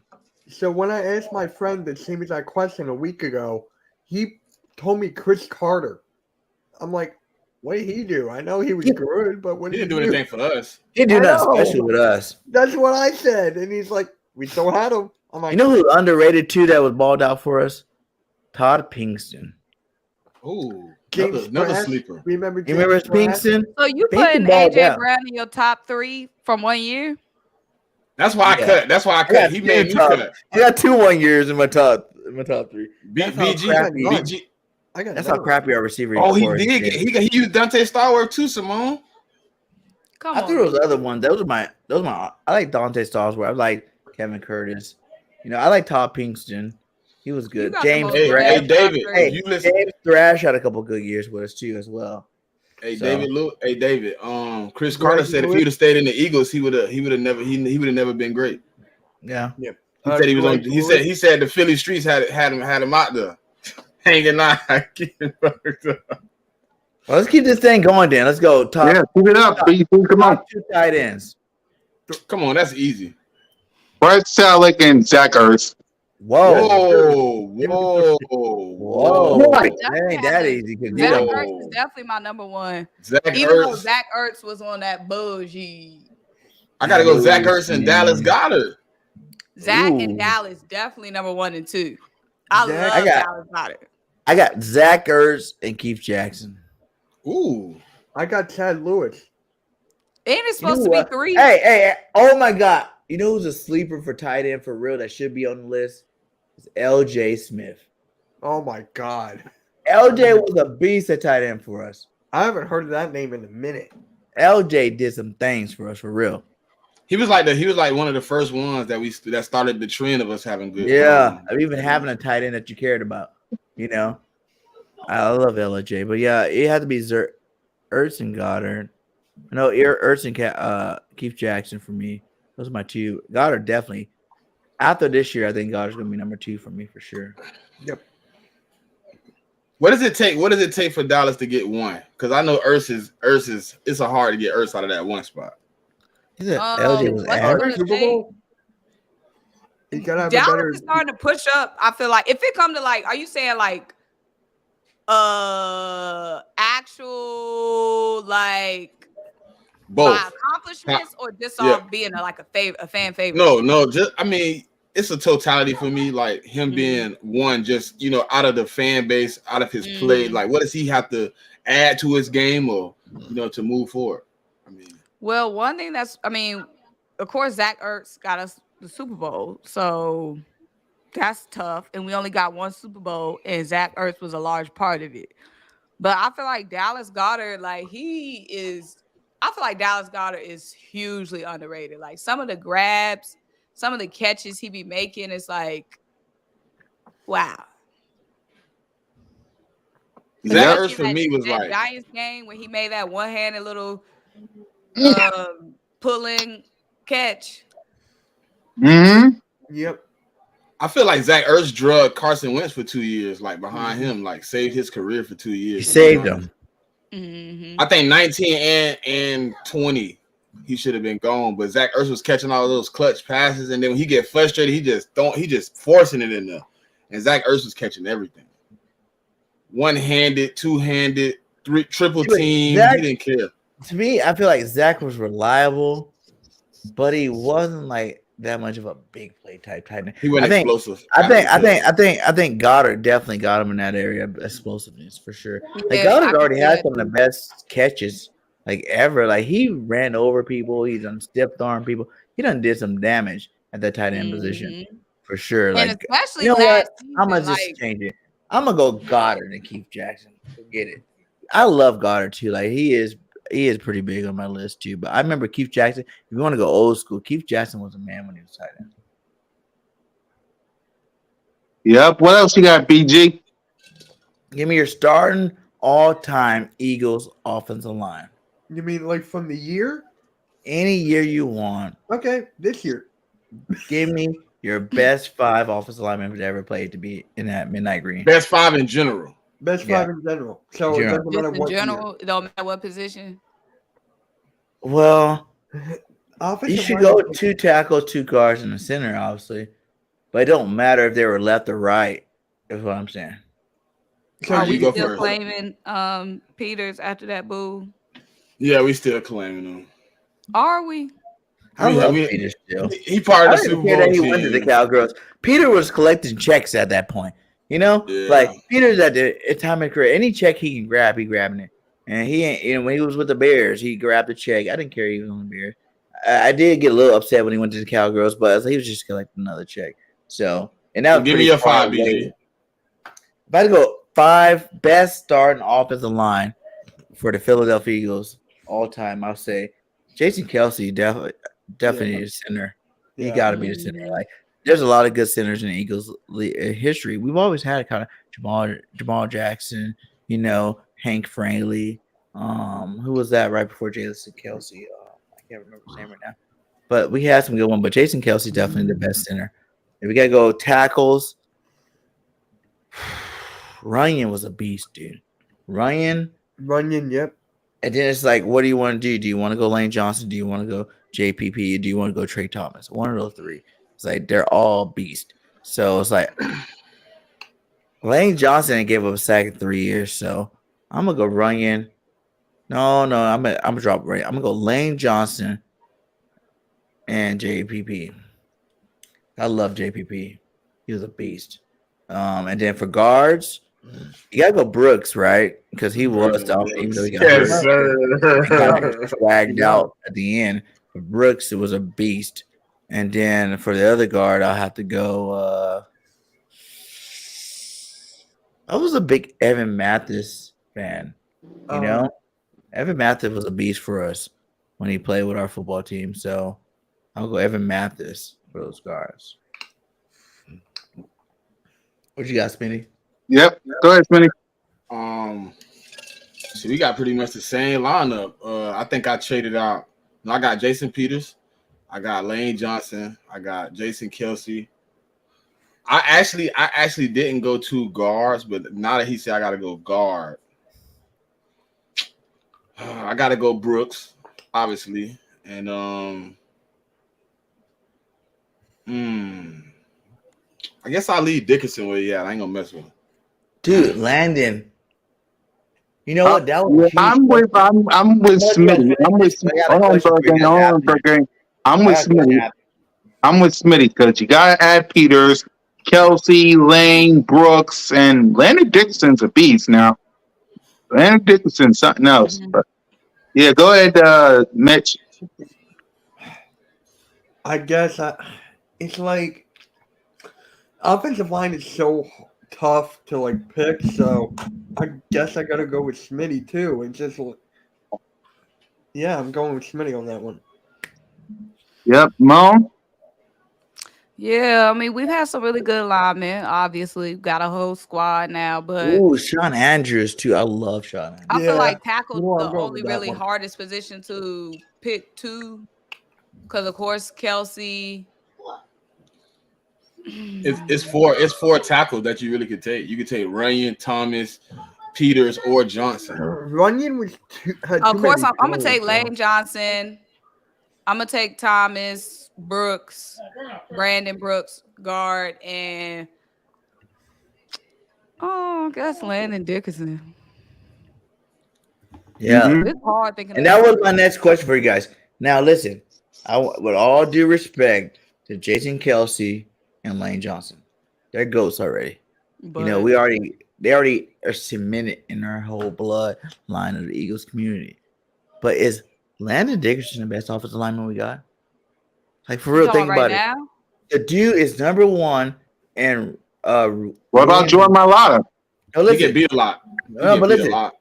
So when I asked my friend that sent me that question a week ago, he told me Chris Carter. I'm like, what did he do? I know he was good, but what He did didn't do anything for us. He did I nothing know. special with us. That's what I said. And he's like, we still had him. I'm like, You know who underrated too that was balled out for us? Todd Pinkston. Ooh, James another Brash. sleeper. Remember You remember James Brash? Pinkston? So you Pinkston putting balled AJ out. Brown in your top 3 from 1 year? That's why I cut. That's why I cut. He made me cut. I got 2 1 years in my top 3. That's how BG. crappy- BG. That's how crappy our receiver. Oh, he core is. did. He used Dante Stallworth too, Simone. Come I on. threw those other ones. Those are my. I like Dante Stallsworth. I like Kevin Curtis. You know, I like Todd Pinkston. He was good. got the James most Thrash. Hey, David. Hey, If you listen, James Thrash had a couple good years with us too, as well. Hey, So- David. Chris Carter said if he would have stayed in the Eagles, he would have never been great. Yeah. Yep. He said he was on. He said the Philly streets had him out there hanging out. Well, let's keep this thing going, then. Let's go. Top, Yeah, keep it up. Come on. top 2 tight ends. Come on, that's easy. Brett Selleck and Zach Ertz. Whoa. Whoa. It ain't that easy. Zach Whoa. Ertz is definitely my number 1. Zach Even though Ertz. Zach Ertz was on that bougie. I gotta go. Zach Ertz and Dallas Goedert. Zach Ooh. and Dallas definitely number 1 and 2. I Zach- love I got- Dallas Goedert. I got Zach Ertz and Keith Jackson. Ooh. I got Chad Lewis. And it's You know supposed to be what? 3. Hey, oh my God. You know who's a sleeper for tight end for real that should be on the list? It's LJ Smith. Oh my God. LJ was a beast at tight end for us. I haven't heard of that name in a minute. LJ did some things for us for real. He was like one of the first ones that started the trend of us having good. Yeah, of even having a tight end that you cared about. You know, I love LJ, but yeah, it had to be Ertz and Goddard. No, Ertz and Keith Jackson for me. Those are my 2. Goddard definitely. After this year, I think Goddard's gonna be number 2 for me for sure. Yep. What does it take? What does it take for Dallas to get 1? Because I know Ertz is. It's hard to get Ertz out of that 1 spot. He said LJ was What's Our gonna average. Super say? Bowl. He's gotta have a Dallas better. is starting to push up. I feel like if it come to like, are you saying like actual like by Both. accomplishments or just Yeah. off being a fan favorite? No, just I mean, it's a totality for me. Like him being one, just out of the fan base, out of his play. Like, what does he have to add to his game, or to move forward? I mean, Well, one thing of course, Zach Ertz got us the Super Bowl, so that's tough. And we only got one Super Bowl, and Zach Ertz was a large part of it. But I feel like Dallas Goedert, I feel like Dallas Goedert is hugely underrated. Like some of the grabs, some of the catches he be making is like, wow. Zach Ertz Especially for me was that like, Giants game where he made that one-handed little pulling catch. Yep. I feel like Zach Ertz drug Carson Wentz for 2 years, like behind him, like saved his career for 2 years. He saved him. I think 19 and 20, he should have been gone. But Zach Ertz was catching all those clutch passes, and then when he get frustrated, he just forcing it in there. And Zach Ertz was catching everything. One-handed, two-handed, triple team. Zach, he didn't care. To me, I feel like Zach was reliable, but he wasn't like that much of a big play type tight end. He wasn't explosive. I think Goddard definitely got him in that area of explosiveness for sure. Like Goddard already had some of the best catches like ever. Like he ran over people, he done stiffed arm people, he done did some damage at that tight end position for sure. And Like especially you know what? season, I'm gonna just change it. I'm gonna go Goddard and Keith Jackson. Forget it. I love Goddard too. Like he is pretty big on my list too. But I remember Keith Jackson. If you want to go old school, Keith Jackson was a man when he was tight end. Yep. What else you got, BG? Give me your starting all-time Eagles offensive line. You mean like from the year? Any year you want. Okay, this year. Give me your best 5 offensive linemen that ever played to be in that midnight green. Best 5 in general. Best 5 in general. So it doesn't matter what general, it don't matter what position. Well, offensive you should go 2 tackles, 2 guards, and a center, obviously. But it don't matter if they were left or right, is what I'm saying. So are we still claiming Peters after that boo? Yeah, we still claiming him. Are we? I love Peter still. He part of the Super Bowl that he team. went to the Cowgirls. Peter was collecting checks at that point. You know, like Peter's at the time of career. Any check he can grab, he grabbing it. And he ain't. When he was with the Bears, he grabbed the check. I didn't care he was on the Bears. I did get a little upset when he went to the Cowgirls, but he was just collecting another check. So, and that was give me your 5, BG. If I had to go 5 best starting offensive line for the Philadelphia Eagles all time, I'll say Jason Kelsey definitely is center. He got to be the center. Like, there's a lot of good centers in Eagles history. We've always had kind of Jamal Jackson, Hank Franklin. Who was that right before Jason Kelsey? I can't remember his name right now. But we had some good one. But Jason Kelsey definitely the best center. If we gotta go tackles, Ryan was a beast, dude. Ryan, yep. And then it's like, what do you want to do? Do you want to go Lane Johnson? Do you want to go JPP? Do you want to go Trey Thomas? One of those 3. It's like they're all beast. So it's like Lane Johnson gave up a sack in 3 years. So I'm gonna go Runyon. No, I'm gonna drop Ray. I'm gonna go Lane Johnson and JPP. I love JPP. He was a beast. And then for guards, you gotta go Brooks, right? Because he was even though he got dragged out at the end. But Brooks, it was a beast. And then for the other guard, I'll have to go. I was a big Evan Mathis fan. Evan Mathis was a beast for us when he played with our football team. So I'll go Evan Mathis for those guards. What you got, Spinny? Yep. Go ahead, Spinny. So we got pretty much the same lineup. I think I traded out. I got Jason Peters. I got Lane Johnson. I got Jason Kelsey. I actually didn't go 2 guards, but now that he said I got to go guard, I got to go Brooks, obviously. And I guess I'll leave Dickerson where he at. I ain't gonna mess with him. Dude, Landon. You know Uh, what? That was yeah, a huge I'm with Smitty. I'm with I got a hold on, question for you Bergen. guys Hold on, after. Bergen. I'm I with got a question Smitty. after. I'm with Smitty because you gotta add Peters, Kelsey, Lane, Brooks, and Landon Dickinson's a beast now. Landon Dickinson's something else. Mhm. But yeah, go ahead, Mitch. I guess it's like offensive line is so tough to like pick. So I guess I gotta go with Smitty too. And just yeah, I'm going with Smitty on that one. Yep, Mo. Yeah, I mean, we've had some really good linemen. Obviously, we've got a whole squad now, but Ooh, Sean Andrews too. I love Sean Andrews. I feel Yeah, like tackle well, I'm the going only with that really one. hardest position to pick two, because of course Kelsey. It's four tackles that you really could take. You could take Runyon, Thomas, Peters, or Johnson. Runyon was had Of too course, many I'm gonna penalties. take Lane Johnson. I'm gonna take Thomas Brooks, Brandon Brooks, guard, and I guess Landon Dickerson. Yeah. Mm-hmm. It's hard thinking And of that was that. my next question for you guys. Now, listen, with all due respect to Jason Kelsey and Lane Johnson, they're ghosts already. You know, But they already are cemented in our whole bloodline of the Eagles community. But is Landon Dickerson the best offensive lineman we got? Like for you real, talking think about right about it. now? The dude is number one, and What about Jordan Mailata? No, He get listen, beat a lot. He no, get but beat a listen. lot.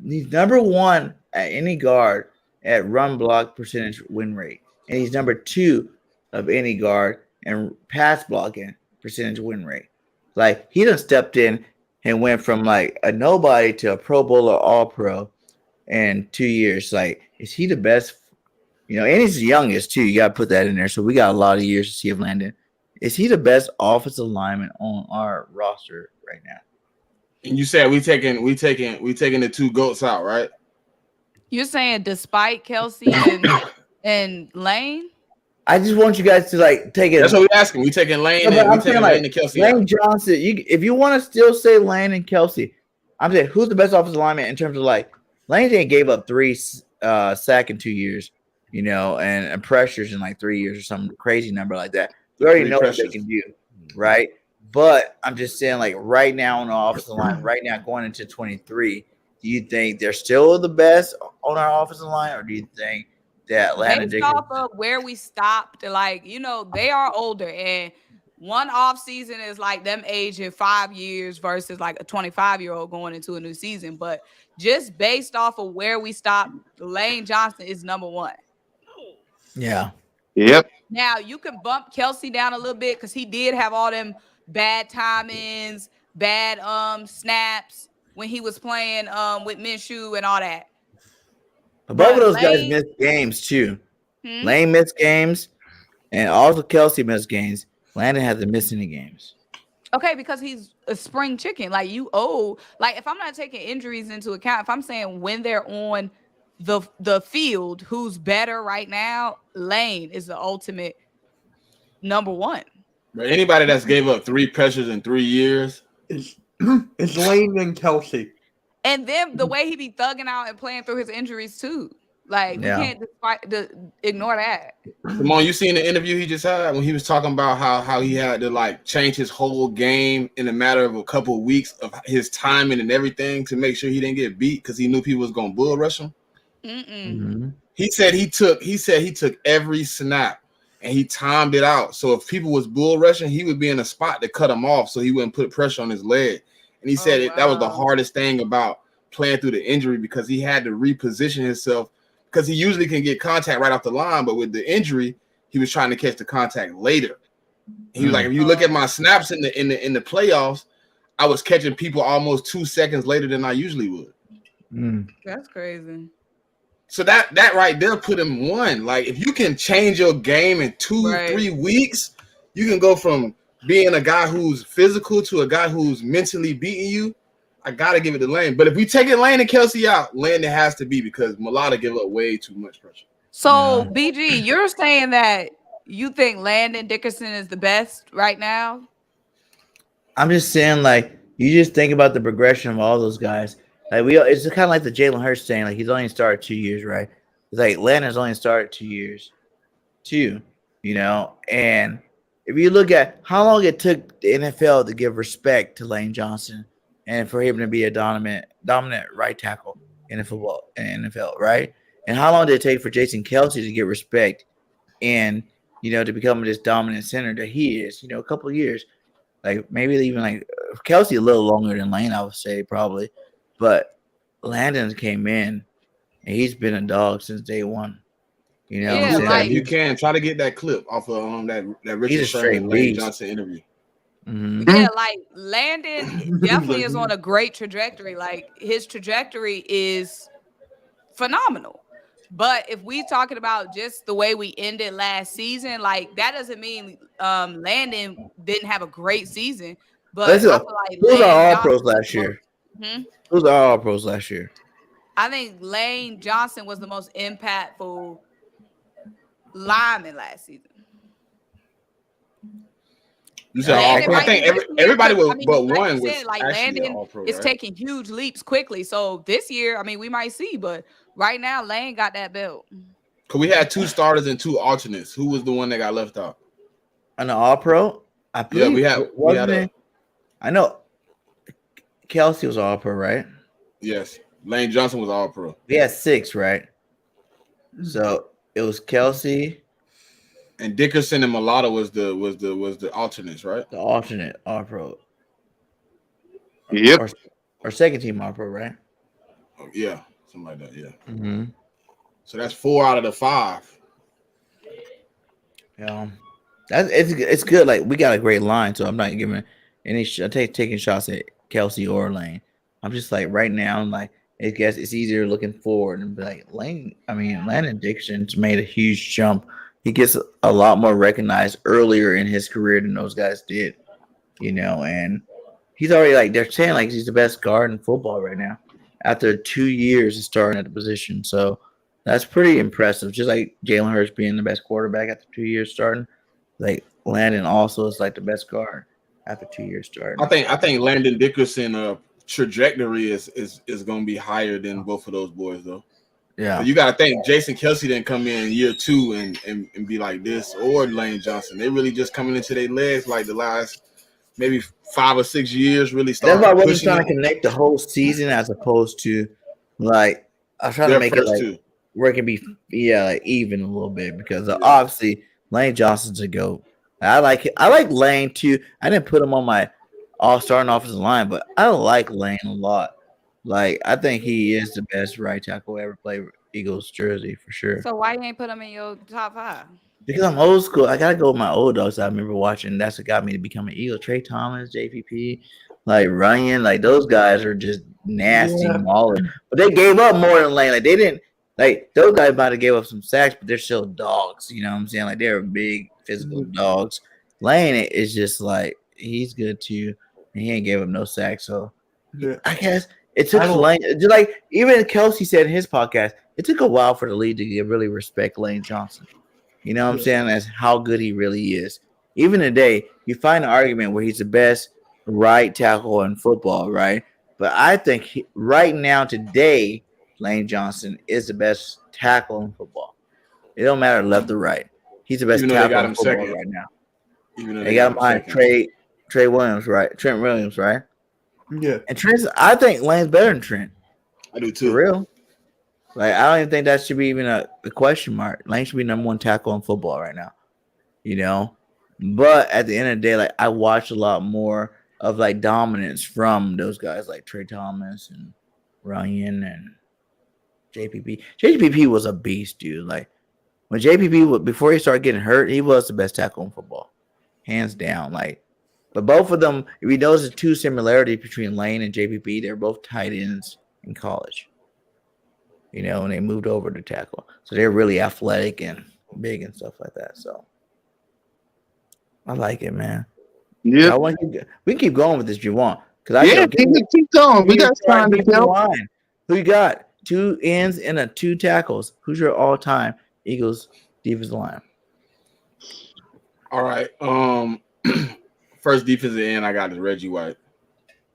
He's number one at any guard at run block percentage win rate, and he's number two of any guard and pass blocking percentage win rate. Like he done stepped in and went from like a nobody to a Pro Bowl or All Pro in 2 years. Like, is he the best? You know, and he's the youngest too. You got to put that in there. So we got a lot of years to see if Landon is he the best offensive lineman on our roster right now. And you said we taking the two goats out, right? You're saying despite Kelsey and Lane? I just want you guys to like take it. That's what we asking. We taking Lane No, but and we I'm saying taking like Lane and Kelsey Lane out. Johnson. If you want to still say Lane and Kelsey, I'm saying who's the best offensive lineman in terms of like Lane didn't gave up 3 sack in 2 years, you know, and pressures in like 3 years or some crazy number like that. We already 3 know what they pressures. can do, right? But I'm just saying like right now on the offensive line, right now going into 23, do you think they're still the best on our offensive line, or do you think that Landon Based Dickerson? off of where we stopped, like, they are older, and one off season is like them aging 5 years versus like a 25-year-old going into a new season. But just based off of where we stopped, Lane Johnson is number one. Yeah. Yep. Now you can bump Kelsey down a little bit because he did have all them bad timings, bad snaps when he was playing with Minshew and all that. But both of But those guys Lane, missed games too. hmm? Lane missed games, and also Kelsey missed games. Landon hasn't missed any games. Okay, because he's a spring chicken. Like like if I'm not taking injuries into account, if I'm saying when they're on the field, who's better right now, Lane is the ultimate number one. But anybody that's gave up 3 pressures in 3 years, It's Lane and Kelsey. And then the way he be thugging out and playing through his injuries too. Like we Yeah. can't ignore that. Simone, you seen the interview he just had when he was talking about how he had to like change his whole game in a matter of a couple of weeks of his timing and everything to make sure he didn't get beat because he knew people was gonna bull rush him. Mm-hmm. He said he took every snap and he timed it out. So if people was bull rushing, he would be in a spot to cut him off so he wouldn't put pressure on his leg. And he said that was the hardest thing about playing through the injury because he had to reposition himself because he usually can get contact right off the line, but with the injury, he was trying to catch the contact later. He was like, if you look at my snaps in the playoffs, I was catching people almost 2 seconds later than I usually would. That's crazy. So that right there put him one. Like if you can change your game in 2-3 weeks, you can go from being a guy who's physical to a guy who's mentally beating you. I gotta give it to Lane. But if we take Lane and Kelsey out, Landon has to be because Mailata give up way too much pressure. So, know? BG, you're saying that you think Landon Dickerson is the best right now? I'm just saying, like, you just think about the progression of all those guys. Like, it's kind of like the Jalen Hurts thing. Like, he's only started 2 years, right? It's like Landon's only started 2 years, too. And if you look at how long it took the NFL to give respect to Lane Johnson and for him to be a dominant right tackle in the NFL, right? And how long did it take for Jason Kelsey to get respect and to become this dominant center that he is? A couple of years, like maybe even like Kelsey a little longer than Lane, I would say probably, but Landon came in and he's been a dog since day one. You know what I'm Yeah, saying? If you can, try to get that clip off of that He's Richard a straight Sherman Lane beast. Johnson interview. Mm-hmm. yeah, like Landon definitely is on a great trajectory. Like his trajectory is phenomenal. But if we talking about just the way we ended last season, like that doesn't mean Landon didn't have a great season. But I feel like Who's our Lane All Johnson Pros was last the most. year? Hmm? Who's our All Pros last year? I think Lane Johnson was the most impactful lineman last season. You said Yeah, all Landon pro. I might be think this year everybody because was, I mean, but like you one said, was like actually an Landon all pro, is right? taking huge leaps quickly. So this year, I mean, we might see, but right now, Lane got that belt. Because we had 2 starters and 2 alternates. Who was the one that got left out? An All Pro? I believe we wasn't had it? I know Kelsey was All Pro, right? yes. Lane Johnson was all pro. We had 6, right? So it was Kelsey, And Dickerson and Mulatto was the alternates, right? the alternate All Pro, Yep. or second team All Pro, right? Oh, yeah, something like that. Yeah. Mm-hmm. So that's 4 out of the 5. It's good. Like we got a great line, so I'm not giving any. Taking shots at Kelsey or Lane. I'm just like right now. I'm like I guess it's easier looking forward and be like Lane. I mean, Landon Dickerson's made a huge jump. He gets a lot more recognized earlier in his career than those guys did. And he's already like they're saying like he's the best guard in football right now after 2 years of starting at the position. So that's pretty impressive. Just like Jalen Hurts being the best quarterback after 2 years starting. Like Landon also is like the best guard after 2 years starting. I think Landon Dickerson trajectory is going to be higher than both of those boys though. Yeah, You got to think Jason Kelsey didn't come in year 2 and be like this, or Lane Johnson. They really just coming into their legs like the last maybe 5 or 6 years. Really started. that's why I wasn't trying to connect the whole season as opposed to like I was trying to make it like where it can be like even a little bit because obviously Lane Johnson's a GOAT. I like Lane too. I didn't put him on my all starting offensive line, but I like Lane a lot. Like I think he is the best right tackle ever played Eagles jersey for sure. So why you ain't put him in your top 5? Because I'm old school. I gotta go with my old dogs. I remember watching. That's what got me to become an Eagle. Trey Thomas, JPP, like Ryan, like those guys are just nasty maulers. But they gave up more than Lane. Like they didn't. Like those guys might have gave up some sacks, but they're still dogs. You know what I'm saying? Like they're big physical dogs. Lane is just like he's good too, and he ain't gave up no sacks. So I guess it took Lane. Just like even Kelsey said in his podcast, it took a while for the league to really respect Lane Johnson. You know what I'm saying? That's how good he really is. Even today, you find an argument where he's the best right tackle in football, right? But I think right now, today, Lane Johnson is the best tackle in football. It don't matter left or right. He's the best tackle in football right now. They got him behind Trey Williams, right? Trent Williams, right? Yeah. And I think Lane's better than Trent. I do too. For real. Like I don't even think that should be even a question mark. Lane should be number 1 tackle in football right now. But at the end of the day, like I watch a lot more of like dominance from those guys like Trey Thomas and Ryan and JPP. JPP was a beast, dude. Like when JPP before he started getting hurt, he was the best tackle in football, hands down. Like, but both of them, if you notice the 2 similarities between Lane and JPP, they're both tight ends in college. And they moved over to tackle. So they're really athletic and big and stuff like that. So I like it, man. Yeah. We can keep going with this if you want. Keep going. We got time to kill. Who you got? 2 ends and 2 tackles. Who's your all-time Eagles defensive line. All right. First defensive end I got is Reggie White.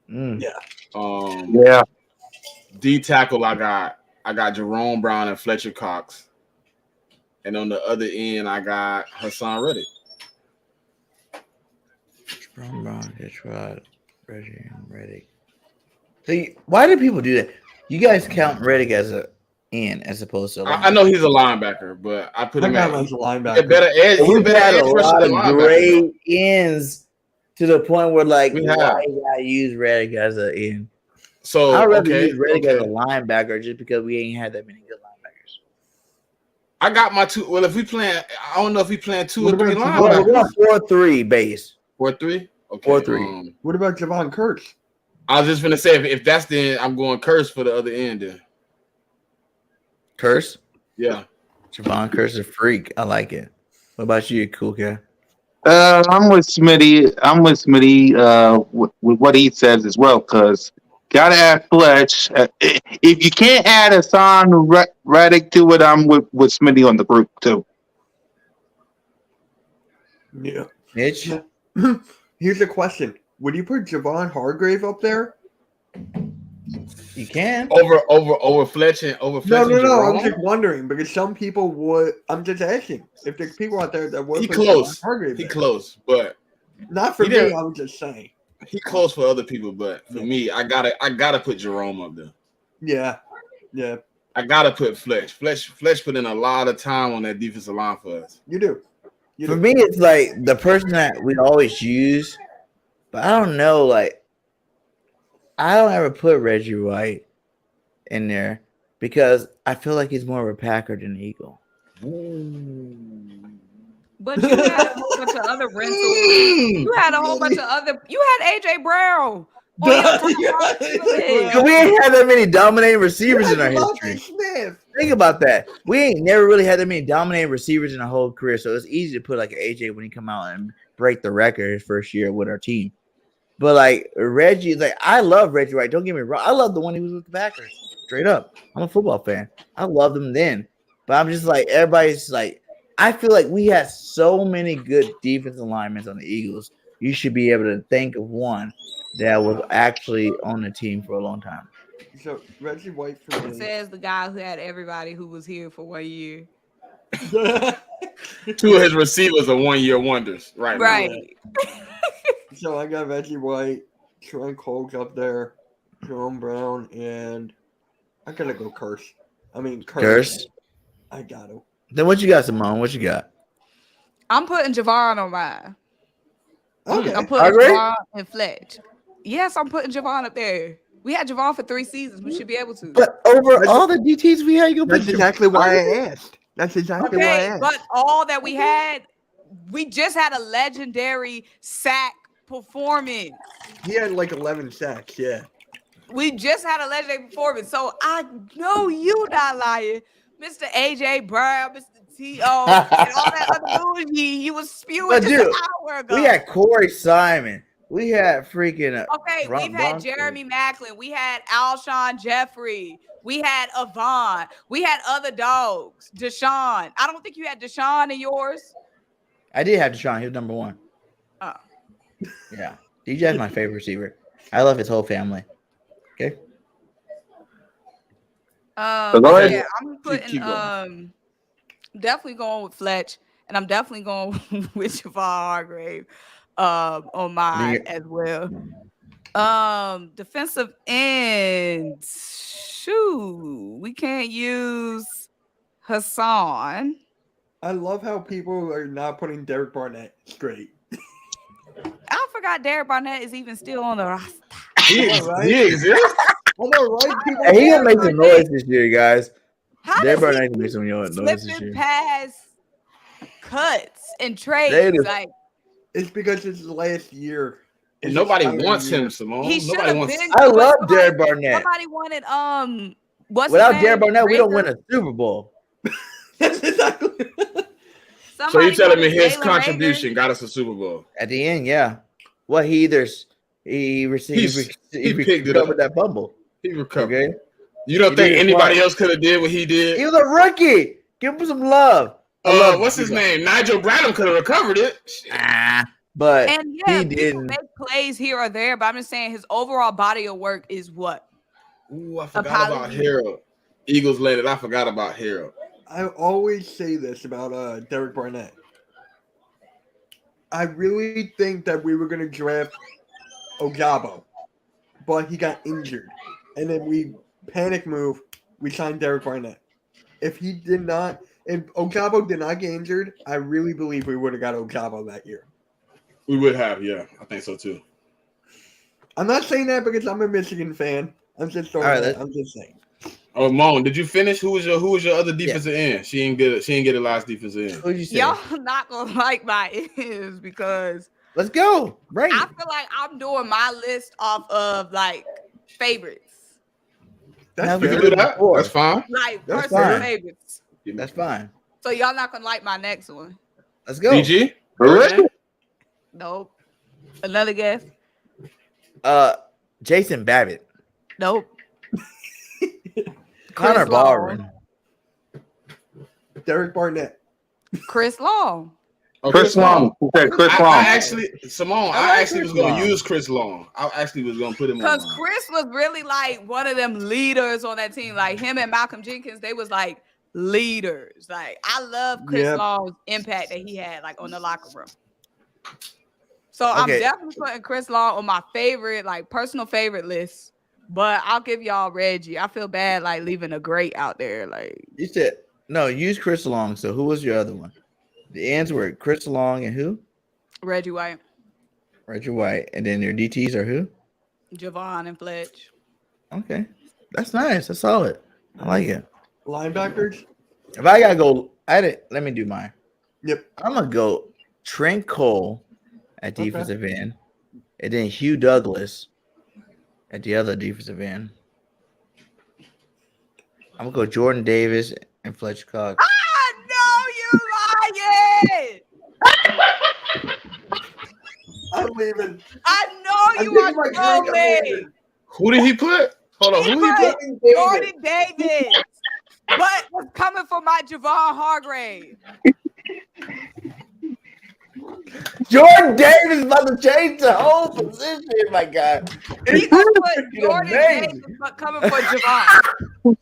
Yeah. Yeah. D tackle I got Jerome Brown and Fletcher Cox. And on the other end, I got Hassan Reddick. Jerome Brown, Detroit, Reggie, and Reddick. See, why do people do that? You guys count Reddick as a end as opposed to. I know he's a linebacker, but I put him as a linebacker. He's a better edge. He's a We've better had edge a rusher lot than of linebacker. great ends to the point where, like, We have. why you gotta use Reddick as an end? So I'd rather use Reddick as a linebacker just because we ain't had that many good linebackers. I got my two. Well, if we playing, I don't know if we playing 2 What or 3 about Well, we're linebackers. going 4-3 base. 4-3. Okay. 4-3. What about Javon Kurtz? I was just gonna say if that's the end, I'm going Curse for the other end. Then Curse? yeah. Javon Curse is a freak. I like it. What about you, cool guy? I'm with Smitty. With what he says as well, because gotta add Fletch. If you can't add Hassan Reddick to it, I'm with Smitty on the group too. Yeah. Mitch? Here's a question: would you put Javon Hargrave up there? You can. Over Fletch and over Fletch. No. and Jerome? I'm just wondering because some people would. I'm just asking if there's people out there that would. He put close. Javon Hargrave He there. close, but Not for He me. didn't- I'm just saying. he close for other people. But for me, I gotta put Jerome up there. Yeah. I gotta put Fletch. Fletch put in a lot of time on that defensive line for us. You do. For me, it's like the person that we always use, but I don't know. Like, I don't ever put Reggie White in there because I feel like he's more of a Packer than an Eagle. But you had a whole bunch of other rentals. You had a whole bunch of other. You had AJ Brown. On your top five. We ain't had that many dominating receivers in our Devontae history. Smith. Think about that. We ain't never really had that many dominating receivers in our whole career, so it's easy to put like an AJ when he come out and break the record his first year with our team. But like Reggie, like I love Reggie White. Don't get me wrong. I love the one he was with the Packers. Straight up, I'm a football fan. I loved him then, but I'm just like everybody's like. I feel like we had so many good defensive linemen on the Eagles. You should be able to think of one that was actually on the team for a long time. So Reggie White for me. Says the guy who had everybody who was here for 1 year. 2 of his receivers are 1-year wonders. Right. So I got Reggie White, Trent Cole's up there, Jerome Brown, and I gotta go Curse. Curse. I got him. Then what you got, Simone? What you got? I'm putting Javon on mine. Okay. I'm putting Hargrave? Javon and Fletch. Yes, I'm putting Javon up there. We had Javon for 3 seasons. We should be able to. But over all the DTs we had, you go That's put exactly why I Hargrave? asked. That's exactly why I Okay, asked. but all that we had, we just had a legendary sack performance. He had like 11 sacks, yeah. We just had a legendary performance. So I know you not lying. Mr. AJ Brown, Mr. T.O., and all that other bougie you was spewing But just dude, an hour ago. we had Corey Simon. We had freaking Okay, we've had Jeremy Macklin. We had Alshon Jeffrey. We had Avon. We had other dogs. Deshaun. I don't think you had Deshaun in yours. I did have Deshaun. He was number 1. Oh. Yeah. DJ's my favorite receiver. I love his whole family. Okay. Go ahead. Yeah, I'm putting definitely going with Fletch, and I'm definitely going with Javon Hargrave on mine as well. Defensive ends. Shoot, we can't use Hassan. I love how people are not putting Derek Barnett straight. I forgot Derek Barnett is even still on the roster. He exists. I know, right? People Hey, he gonna make some noise this year, guys. How They're does he gonna make some noise this slipping year. past cuts and They trades? do. Like It's because it's his last year. And nobody wants him, Simone. he should Nobody have wants. been. I but love somebody- Derek Barnett. Somebody wanted what's Without his Derek name? Barnett, we don't win Rager? a Super Bowl. That's exactly. So Somebody you telling me wanted his Jalen contribution Rager. got us a Super Bowl? At the end, yeah. Well, he received He picked it up. with that fumble. He recovered. Okay. You don't He think did it anybody fine. else could have did what he He did? was a rookie. Give him some love. I love What's his name? Nigel Bradham could have recovered it. But And yeah, he people didn't. make plays here or there, but I'm just saying his overall body of work is what? Ooh, I forgot about Harold. Eagles landed. I forgot about Harold. I always say this about Derek Barnett. I really think that we were going to draft Ojabo, but he got injured. And then we panic move. We signed Derek Barnett. If Ojabo did not get injured, I really believe we would have got Ojabo that year. We would have, yeah. I think so too. I'm not saying that because I'm a Michigan fan. I'm just saying. Oh, Moan, did you finish? Who was your other defensive end? She didn't get a last defensive end. Who'd you say? Y'all not gonna like my is because let's go. Right. I feel like I'm doing my list off of like favorites. You can do that. That's fine. Like That's personal fine. favorites. That's fine. So y'all not gonna like my next one. Let's go. BG? Nope. Another guess? Jason Babbitt. Nope. Connor Baldwin. Derek Barnett. Chris Long. Chris Long. Who said Chris Long? I actually was going to use Chris Long. I actually was going to put him on. Because Chris was really like one of them leaders on that team. Like him and Malcolm Jenkins, they was like leaders. Like I love Chris Long's impact that he had like on the locker room. So I'm definitely putting Chris Long on my favorite, like personal favorite list. But I'll give y'all Reggie. I feel bad like leaving a great out there. Like you said, no, use Chris Long. So who was your other one? The ends were Chris Long and who? Reggie White. Reggie White. And then your DTs are who? Javon and Fletch. Okay. That's nice. That's solid. I like it. Linebackers? If I gotta go, let me do mine. Yep. I'm gonna go Trent Cole at defensive end, and then Hugh Douglas at the other defensive end. I'm gonna go Jordan Davis and Fletcher Cox. I know you lying. I'm leaving. I know you are trolling. Who did he put? Hold on. Who he put? Jordan Davis. But was coming for my Javon Hargrave. Jordan Davis is about to change the whole position, my God. He gonna put Jordan Davis but coming for Javon.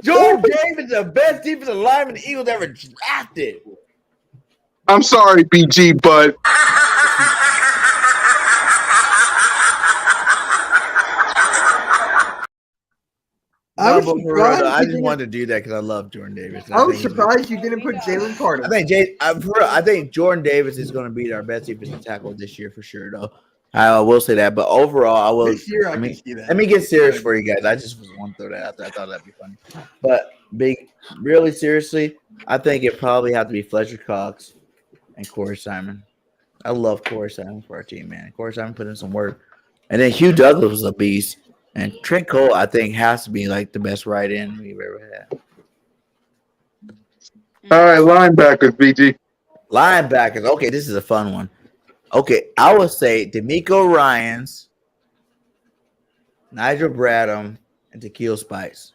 Jordan Davis is the best defensive lineman the Eagles ever drafted. I'm sorry, BG, but I just wanted to do that because I love Jordan Davis. I was surprised you didn't put Jalen Carter. I think Jordan Davis is going to be our best defensive tackle this year for sure, though. I will say that, but overall, I will. This year, I can see that. Let me get serious for you guys. I just want to throw that out there. I thought that'd be funny, but really seriously, I think it probably have to be Fletcher Cox and Corey Simon. I love Corey Simon for our team, man. Corey Simon put in some work, and then Hugh Douglas was a beast. And Trent Cole, I think, has to be like the best right end we've ever had. All right, linebackers, BG. Linebackers. Okay, this is a fun one. Okay, I would say D'Amico Ryans, Nigel Bradham, and Takeo Spice.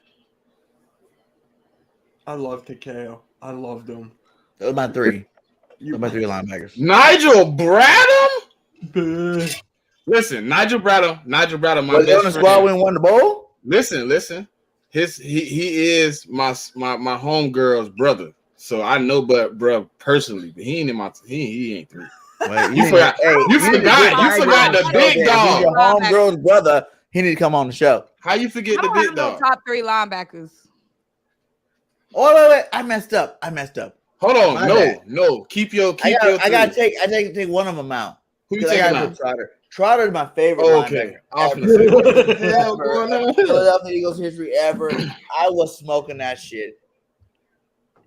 I love Takeo. I love them. Those are my three. Those are my three linebackers. Nigel Bradham? Listen, Nigel Bradham, my best friend. Was he on the squad when he won the bowl? Listen. He is my homegirl's brother. So I know bro personally, but he ain't in my he ain't three. Wait, you forgot the big dog. Your homegirl's brother. He need to come on the show. How you forget the big dog? Top three linebackers. Oh wait, I messed up. Hold on, no. Keep your. I gotta take one of them out. Who you taking out? Trotter's my favorite. Okay, Philadelphia Eagles history ever. I was smoking that shit.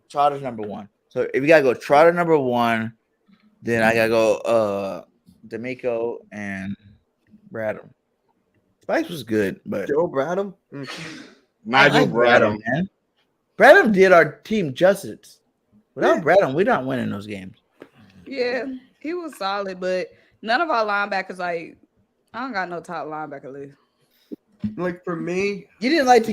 Trotter's number one. So if you gotta go Trotter number one, then I gotta go D'Amico and Bradham. Spice was good, but Joe Bradham, Nigel Bradham, man. Bradham did our team justice. Without Bradham, we're not winning those games. Yeah, he was solid, but none of our linebackers, like, I don't got no top linebacker list. Like for me, You didn't like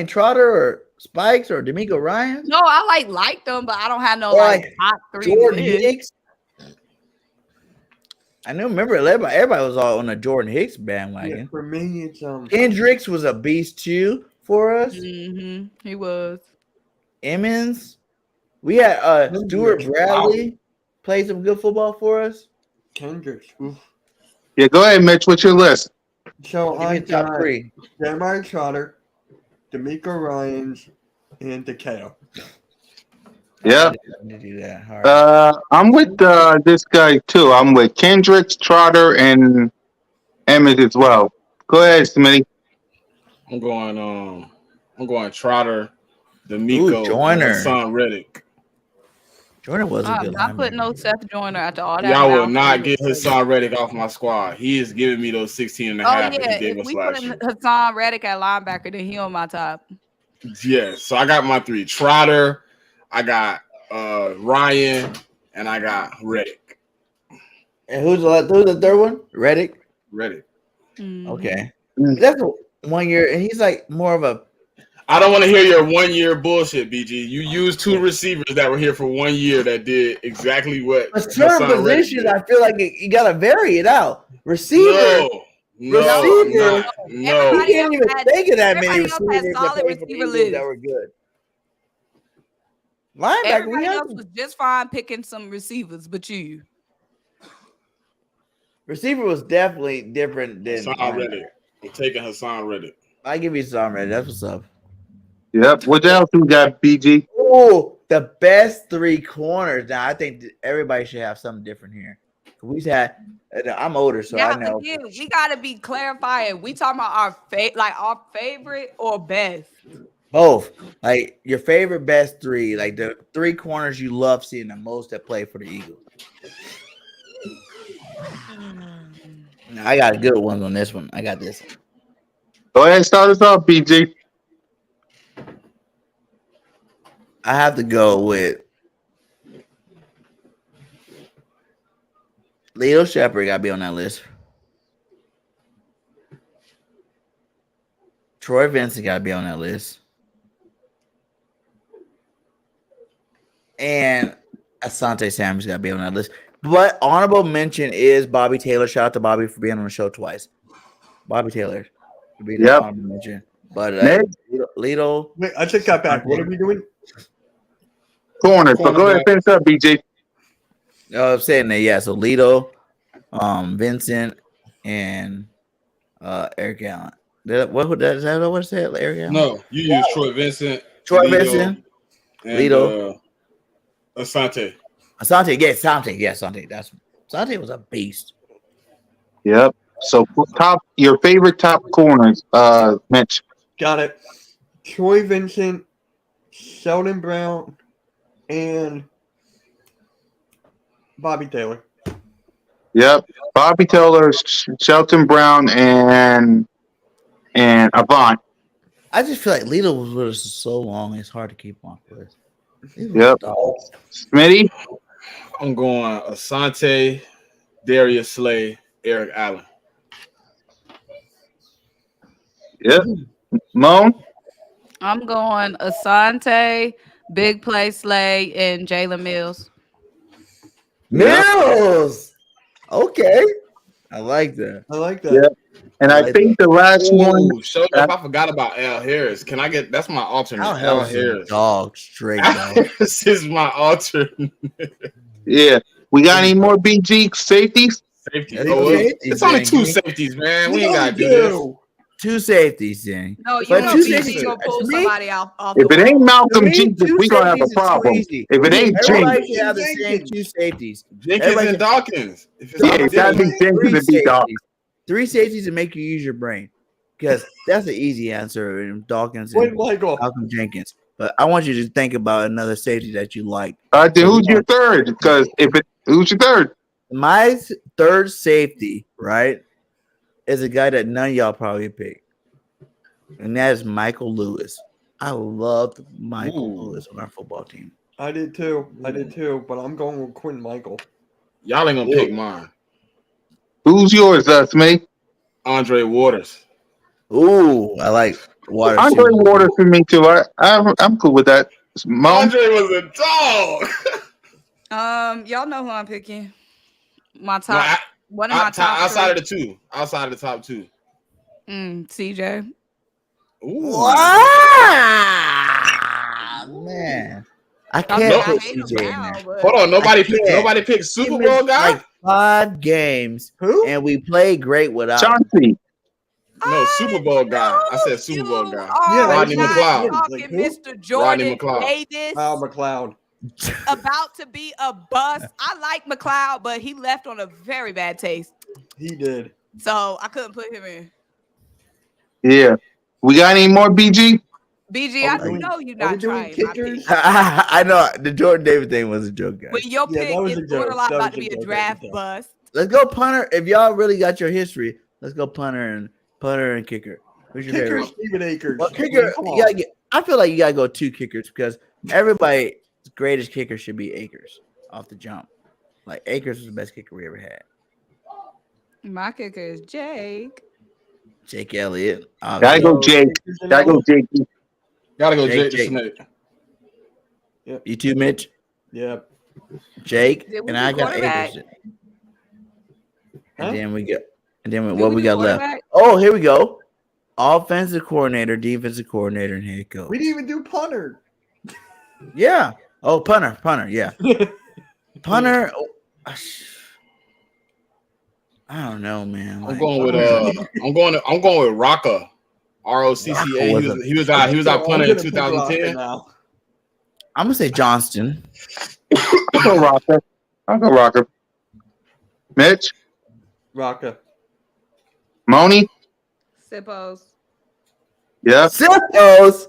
Trotter or Spikes or D'Amico Ryan? No, I like them, but I don't have no Or like like top 3 Jordan list. Hicks? I know. Remember, everybody was all on the Jordan Hicks yeah, bandwagon. for me it's Hendricks was a beast too for us. He was. Emmons. We had Stuart Hendricks, Bradley play some good football for us. Kendricks. Oof. Yeah, go ahead, Mitch. What's your list? So Give me I the top got 3. Jeremiah Trotter, D'Amico Ryans, and DeKeo. Yeah. I did do that. All right. I'm with this guy too. I'm with Kendricks, Trotter, and Emmett as well. Go ahead, Smitty. I'm going Trotter, D'Amico, and Joyner. Hassan Reddick. Joyner was a I'm good not putting no linebacker. Seth Joyner after all that. Y'all will mouth not he get was Hassan Reddick off my squad. He is giving me those 16 and a Oh half that yeah, he gave if us we put last year. Hassan Reddick at linebacker, then he on my top. Yeah, so I got my 3. Trotter, I got Ryan, and I got Reddick. And who's the third one? Reddick. Reddick. Okay. Mm. That's 1 year, and he's like more of a. I don't want to hear your 1 year bullshit, BG. You used 2 receivers that were here for 1 year that did exactly what But certain Hassan Reddick positions, did. I feel like you got to vary it out. Receiver. No, I'm not. No. You can't even think of that many everybody else had receivers that solid played for the receiver Eagles that lists. were good. Linebacker, we Everybody have else was just fine picking some receivers, but you. receiver was definitely different than Hassan linebacker. Reddick. I'm taking Hassan Reddick. I give you some Reddick. That's what's up. Yep. What else we got, BG? Oh, the best 3 corners. Now I think everybody should have something different here. We've had. I'm older, so Now I know. again, we gotta be clarifying. We talking about our favorite or best. Both. Like your favorite best 3, like the 3 corners you love seeing the most that play for the Eagles. Now, I got good ones on this one. I got this one. Go ahead, start us off, BG. I have to go with Leo Shepard. Got to be on that list. Troy Vincent got to be on that list. And Asante Samuels got to be on that list. But honorable mention is Bobby Taylor. Shout out to Bobby for being on the show twice. Bobby Taylor would be the honorable mention. But Lito. Wait, I take that back. What are we doing? Corners. So go ahead, finish up, BG. I'm saying that, yeah. So Lito, Vincent, and Eric Allen. Is that what I said? Eric Allen? No, you use Troy Vincent, Troy Lito, Vincent, and, Lito, Asante. Asante. Yes, Asante. Yes, Asante. Asante was a beast. Yep. So your favorite top corners, Mitch. Got it. Troy Vincent, Sheldon Brown, and Bobby Taylor. Yep. Bobby Taylor, Shelton Brown, and Avant. I just feel like Lito was with us so long; it's hard to keep on with. Yep. Smitty. I'm going Asante, Darius Slay, Eric Allen. Yep. Moan. I'm going Asante, Big Play Slay, and Jalen Mills. Mills. Okay. I like that. I like that. Yep. And I think the last one. Show up. I forgot about Al Harris. Can I get? That's my alternate. Al Harris. Dog, straight dog. This is my alternate. Yeah. We got any more BG safeties? Safety. It's only 2 safeties, man. We ain't got to do this. 2 safeties, thing. No, you But know 2 BG gonna pull somebody off If it ain't Malcolm To me, Jenkins, 2 we gonna have a safeties is too problem. easy. If it ain't Everybody Jenkins, should have the same 2 safeties. Jenkins and Dawkins. If it's yeah, it gotta be Jenkins and be Dawkins. 3 safeties to make you use your brain, because that's an easy answer. Dawkins and Malcolm Jenkins. But I want you to think about another safety that you like. Then who's your third? Because who's your third? My third safety, right, is a guy that none of y'all probably pick, and that is Michael Lewis. I loved Michael Lewis on our football team. I did too. But I'm going with Quentin Michael. Y'all ain't gonna pick mine. Who's yours, Smitty? Andre Waters. Ooh, I like water. Andre too. Water for me too. I'm cool with that. Mom, Andre was a dog. Y'all know who I'm picking. My No, top, one of my top outside three. of the two. Outside of the top two. CJ. Ooh. Wow, man. I I can't mean, No, I put hate him CJ in now, there. but hold on. I can't. Nobody picked He Super missed Bowl guy. like 5 games, Who? and we played great without him. Chauncey. No, Super Bowl guy. I said you Super Bowl guy. are Rodney not McLeod. Like talking who? Mr. Rodney Jordan McLeod. Davis Kyle McLeod. about to be a bust. I like McLeod, but he left on a very bad taste. He did. So I couldn't put him in. Yeah. We got any more BG? BG, Are I we doing- know you're are we not doing trying my kickers? pick. I know the Jordan Davis thing was a joke, guys. When your Yeah, pick that was is a joke. borderline That about was to a be a joke. draft That was bust. Let's go punter. If y'all really got your history, let's go punter and kicker. Who's your Kicker favorite? Stephen Akers. Well, I mean, kicker. come You gotta on. get. I feel like you gotta go 2 kickers because everybody's greatest kicker should be Akers off the jump. Like Akers was the best kicker we ever had. My kicker is Jake. Jake Elliott. Gotta go obviously. Jake. Gotta go Jake. Gotta go Jake, Jake the Snake. You too, Mitch. Yep. Jake Did we and do I got quarterback? Akers. Huh? And then we got. And then Did what we we do got left? quarterback? Oh, here we go. Offensive coordinator, defensive coordinator, and head coach. We didn't even do punter. Yeah. Oh, punter. Yeah. Punter. I don't know, man. I'm going with Rocca. ROCCA. He was out punting in 2010. Now. I'm gonna say Johnston. I'll go Rocker. Mitch? Rocca. Moni? Suppose. Yeah. Simpos.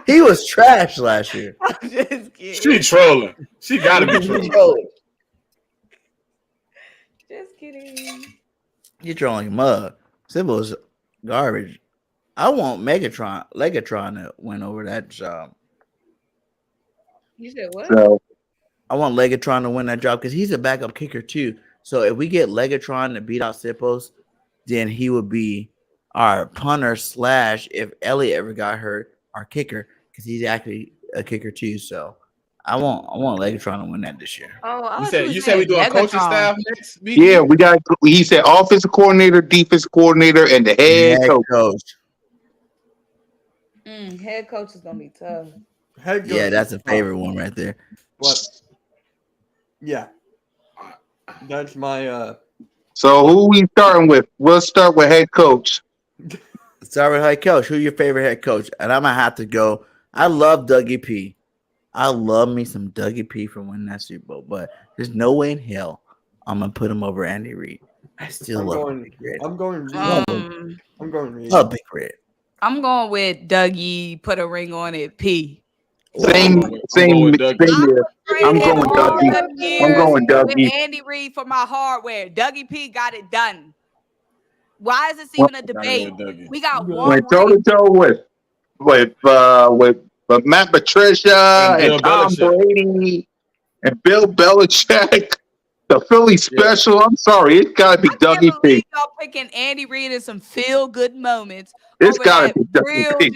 He was trash last year. I'm just kidding. She trolling. She gotta be trolling. Just kidding. You're trolling mud. Simpos garbage. I want Legatron to win over that job. You said what? So I want Legatron to win that job because he's a backup kicker too. So if we get Legatron to beat out Simpos, then he would be our punter / if Elliott ever got hurt, our kicker because he's actually a kicker too. So I want Legatron to win that this year. Oh, You said we doing coaching staff next? yeah, we got. He said offensive coordinator, defensive coordinator, and the head coach. Head coach is gonna be tough. Head coach Yeah, that's is a tough. favorite one right there. What? Yeah. That's my So who we starting with? We'll start with head coach. Start with head coach. Who's your favorite head coach? And I'm gonna have to go. I love Dougie P. I love me some Dougie P from winning that Super Bowl, but there's no way in hell I'm gonna put him over Andy Reid. I still love Big Red. I'm going Reed. Love Big Red. I'm going with Dougie. Put a ring on it. P. Same with year. I'm going Dougie. I'm going Dougie. With Andy Reid for my hardware. Dougie P got it done. Why is this even a debate? We got one Went toe to toe with Matt Patricia and Tom Brady and Bill Belichick. The Philly special. I'm sorry, it's gotta be Dougie P. Y'all picking Andy Reid in some feel good moments. It's gotta be Dougie P.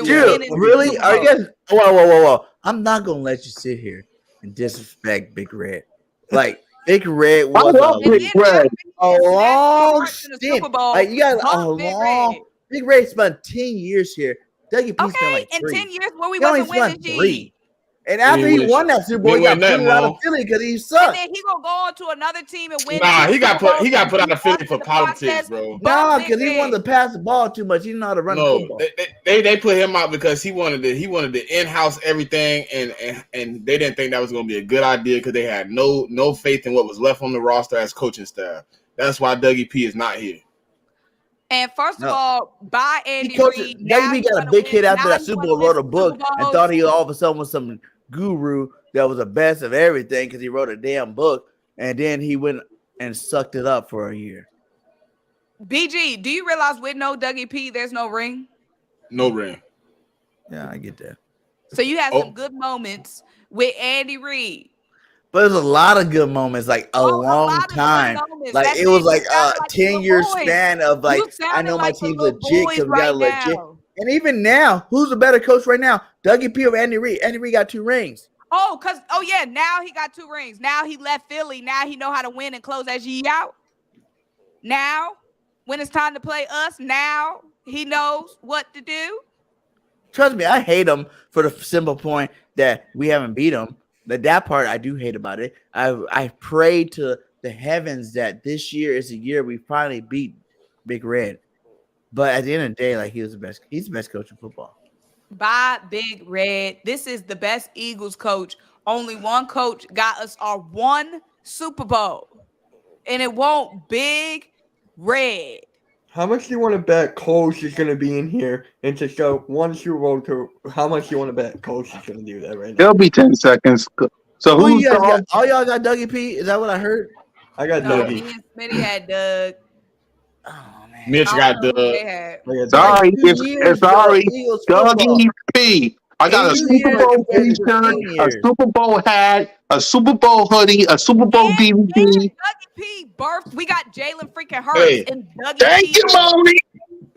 Dude, really? Are you guys? Whoa! I'm not gonna let you sit here and disrespect Big Red. Like Big Red was Big Red. A long stint. Like you got a long. Big Red spent 10 years here. Dougie P spent like 3. In 10 years where we He only wasn't winning, spent 3. And after he won that Super Bowl, he got put out of Philly because he sucked. And then he gonna go on to another team and win. Nah, he got put out of Philly for politics, bro. Nah, because he wanted to pass the ball too much. He didn't know how to run the football. They put him out because he wanted to in-house everything, and they didn't think that was gonna be a good idea because they had no faith in what was left on the roster as coaching staff. That's why Dougie P is not here. And first of all, by Andy Reid, Dougie P got a big hit after that Super Bowl, wrote a book, and thought he all of a sudden was some guru that was the best of everything because he wrote a damn book, and then he went and sucked it up for a year. BG, do you realize with no Dougie P, there's no ring? No ring. Yeah, I get that. So you had some good moments with Andy Reid. But there's a lot of good moments, like a long lot of good time. moments. Like That's it was it. like You a sound like the 10-year little boys. span of like You I sounding know my like the team's little legit boys because we got a right legit. now. And even now, who's the better coach right now? Dougie P or Andy Reid? Andy Reid got 2 rings. Oh, yeah, now he got 2 rings. Now he left Philly. Now he know how to win and close that G out. Now, when it's time to play us, now he knows what to do. Trust me, I hate him for the simple point that we haven't beat him. That part I do hate about it. I pray to the heavens that this year is the year we finally beat Big Red. But at the end of the day, like he's the best coach in football. By Big Red. This is the best Eagles coach. Only one coach got us our 1 Super Bowl. And it won't Big Red. How much do you want to bet Coles is going to be in here and to show 1 Super Bowl to how much do you want to bet Coles is going to do that right now? It'll be 10 seconds. So Who who's you guys the got? All y'all got Dougie P? Is that what I heard? I got No, Dougie. me and Smitty had Doug. Oh man. Mitch I got don't know who they the. had. I got Dougie. sorry? 2 It's years sorry. ago, Eagles football. Dougie P. I got a 2 Super years Bowl compared to T-shirt, 15 a years. Super Bowl hat, a Super Bowl hoodie, a Super Bowl And DVD. Dougie P birthed. We got Jalen freaking Hurts Hey, and Dougie Thank P. you, Moni.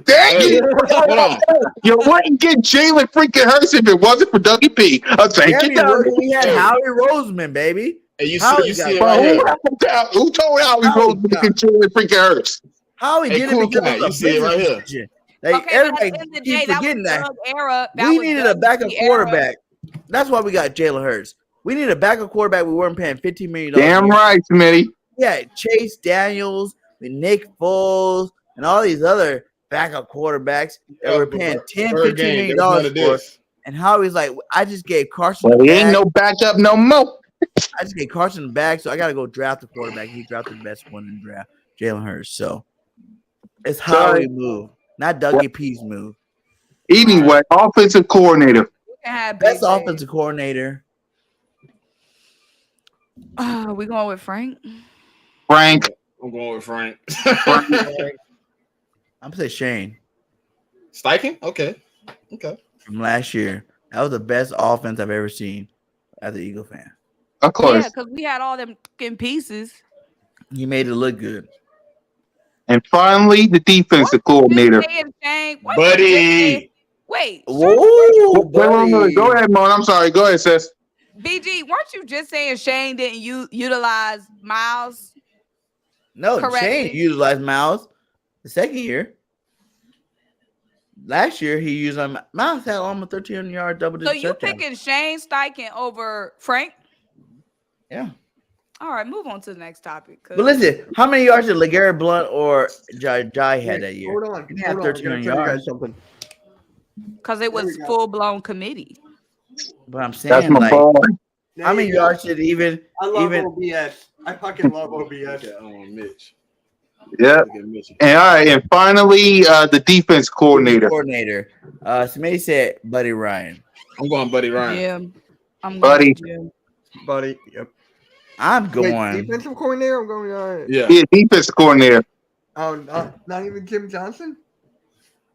Thank Hey, you. hold on. You wouldn't get Jalen freaking Hurts if it wasn't for Dougie P. Thank Yeah, you, we were. Dougie. We had Hey. Howie Roseman, baby. Hey, you Howie see got it But right here. who told Howie Howie Roseman to got- get Jalen freaking Hurts? Howie Hey, did cool it because cat, it you was a see it right business here. decision. Like Okay, but at everybody the end of the keeps day, that was forgetting that. Doug era. That We was needed a Doug backup P era. quarterback. That's why we got Jalen Hurts. We needed a backup quarterback. We weren't paying $15 million. Damn right, Smitty. Yeah, Chase Daniels, Nick Foles, and all these other backup quarterbacks that we're paying $10, Per $15 game, million there's none of for. this. And Howie's like, I just gave Carson But the he ain't bag. no backup no more. I just gave Carson the bag, so I got to go draft the quarterback. He drafted the best one in the draft, Jalen Hurts. So it's Howie move, not Dougie P's move. Anyway, offensive coordinator. We can have Best Big Red. offensive coordinator. We going with Frank? Frank. I'm going with Frank. I'm gonna say Shane Steichen? Okay. from last year. That was the best offense I've ever seen as an Eagle fan. Of course. Yeah, because we had all them fucking pieces. He made it look good. And finally, the defensive coordinator. Just saying, Shane, what Buddy. you just said? Wait, Whoa, Wait, go ahead, Mon. I'm sorry. Go ahead, sis. BG, weren't you just saying Shane didn't utilize Miles? No, Correctly. Shane utilized Miles the second year. Last year, he used Miles had almost 1,300 yards, double So digit. you picking Shane Steichen over Frank? Yeah. All right, move on to the next topic. But listen, how many yards did LeGarrette Blunt or Jai had that year? Hold on. He had Hold on. I'm 1,300 gonna tell you guys yards. something. Because it was we go. full-blown committee. But I'm That's saying, my like, boy. how many yards did even? I love even OBS. I fucking love OBS. Mitch. Yeah. Look at Mitch. And all right, and finally, the defense coordinator. Somebody said Buddy Ryan. I'm going Buddy Ryan. Yeah. I'm Buddy. going with Buddy. Yep. I'm Wait, going. defensive coordinator? I'm going Yeah. Yeah, defense coordinator. not even Jim Johnson?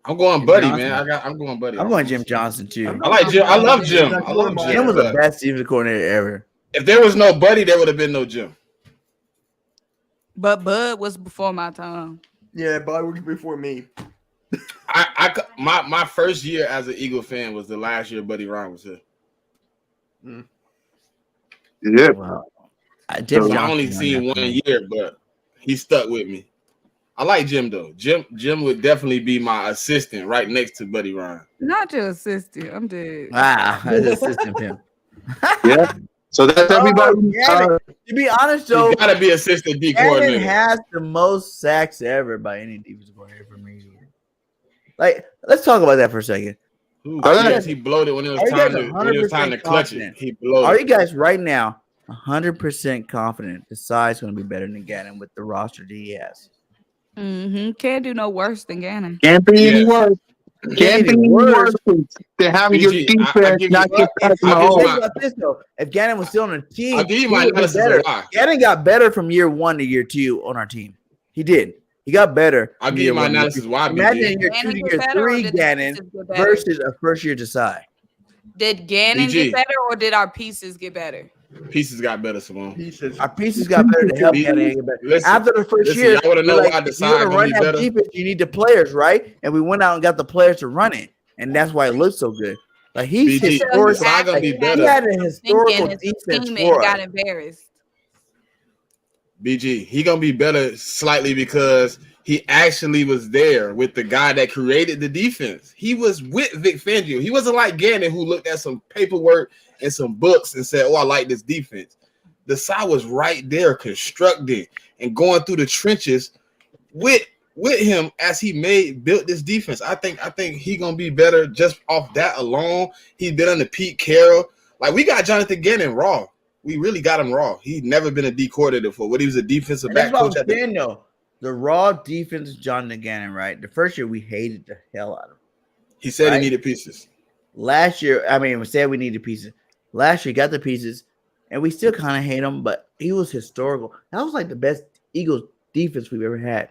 I'm going Buddy, Johnson. man. I'm going Buddy. I'm going Jim Johnson too. I like Jim. I love Jim. I love Jim. Jim was the Jim. best defensive coordinator ever. If there was no Buddy, there would have been no Jim. But Bud was before my time. Yeah, Bud was before me. My first year as an Eagle fan was the last year Buddy Ryan was here. Yeah. Wow. So Jim I Johnson only won seen that 1 thing. year, but he stuck with me. I like Jim though. Jim would definitely be my assistant right next to Buddy Ryan. Not your assistant. I'm dead. Wow, that's assistant him. Yeah. So that's everybody. To be honest, though, You gotta be assistant D Gannon coordinator. has the most sacks ever by any defensive coordinator for me. Like, let's talk about that for a second. Ooh, Are you he bloated when it was are you time guys to when it was time to 100% clutch it. confident? He bloated. Are you guys right now 100% confident the side's going to be better than Gannon with the roster that he has? Can't do no worse than Gannon. Can't be any Yes. worse. Can't be any worse than having your BG, defense give not you- get past I'll my give you own. Think about this though. If Gannon was still on the team, I'll give you he my would be analysis better. of why. Gannon got better from year 1 to year 2 on our team. He did. He got better. I'll from give year you my 1 to year analysis 2. why. Imagine BG. in year 2 Gannon to get year better or 3 did the Gannon pieces get better? versus a first year Desai. Did Gannon BG. get better or did our pieces get better? Pieces got better, Simone. Pieces. Our pieces got better to help Gannon get better. Listen, After the first year, y'all want to know we're like, why if you're Desai gonna gonna run be that better? defense, you need the players, right? And we went out and got the players to run it, and that's why it looks so good. Like he's BG, Until he historical. Desai gonna be actually had He better. had a thinking historical and defense scheming and for got us. embarrassed. BG, he gonna be better slightly because he actually was there with the guy that created the defense. He was with Vic Fangio. He wasn't like Gannon, who looked at some paperwork and some books and said, "Oh, I like this defense." Desai was right there constructing and going through the trenches with him as he built this defense. I think he gonna be better just off that alone. He's been under Pete Carroll. Like we got Jonathan Gannon raw. We really got him raw. He'd never been a D coordinator before. What he was a defensive And back that's what coach I'm saying, though. The raw defense is Jonathan Gannon, right? The first year we hated the hell out of him. He said right? he needed pieces. Last year, I mean, we said we needed pieces. Last year, got the pieces, and we still kind of hate him, but he was historical. That was like the best Eagles defense we've ever had.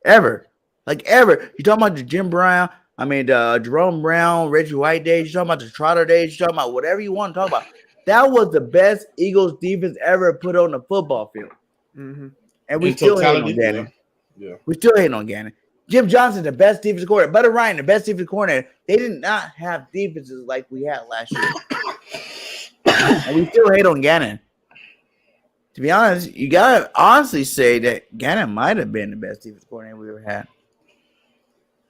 Ever. Like, ever. You talking about the Jim Brown, the Jerome Brown, Reggie White days, you talking about the Trotter days, you talking about whatever you want to talk about. That was the best Eagles defense ever put on the football field. Mm-hmm. And we In still hate on totality, Gannon. yeah. We still hate on Gannon. Jim Johnson, the best defensive coordinator. Butter Ryan, the best defensive coordinator. They did not have defenses like we had last year. And we still hate on Gannon. To be honest, you got to honestly say that Gannon might have been the best defensive coordinator we ever had.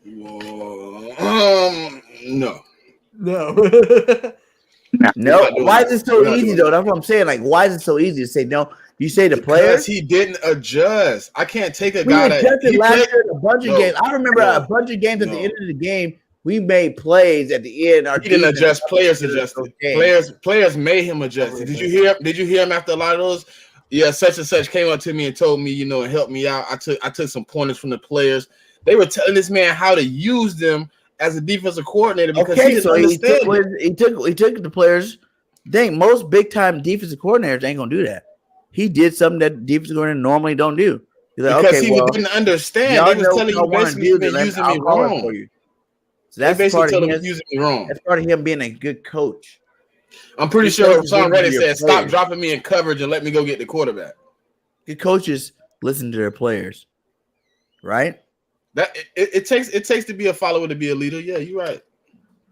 No. No. Why that. is it so easy, though? That's what I'm saying. Like, why is it so easy to say no? You say the players? Because he didn't adjust. I can't take a We guy that adjusted he last played. year in a bunch of games. I remember a bunch of games at the end of the game. We made plays at the end. He didn't adjust. Players adjusted. Players made him adjust. Did you hear him after a lot of those? Yeah, such and such came up to me and told me, and helped me out. I took some pointers from the players. They were telling this man how to use them as a defensive coordinator because he didn't understand. He took the players. Dang, most big time defensive coordinators ain't gonna do that. He did something that defensive coordinators normally don't do. He's like, because he didn't understand. They was telling you basically you've been using me wrong. For you. So that's part of him using me wrong. That's part of him being a good coach. I'm pretty sure Sean Reddick said, "Stop dropping me in coverage and let me go get the quarterback." Good coaches listen to their players, right? That it takes to be a follower to be a leader. Yeah, you're right.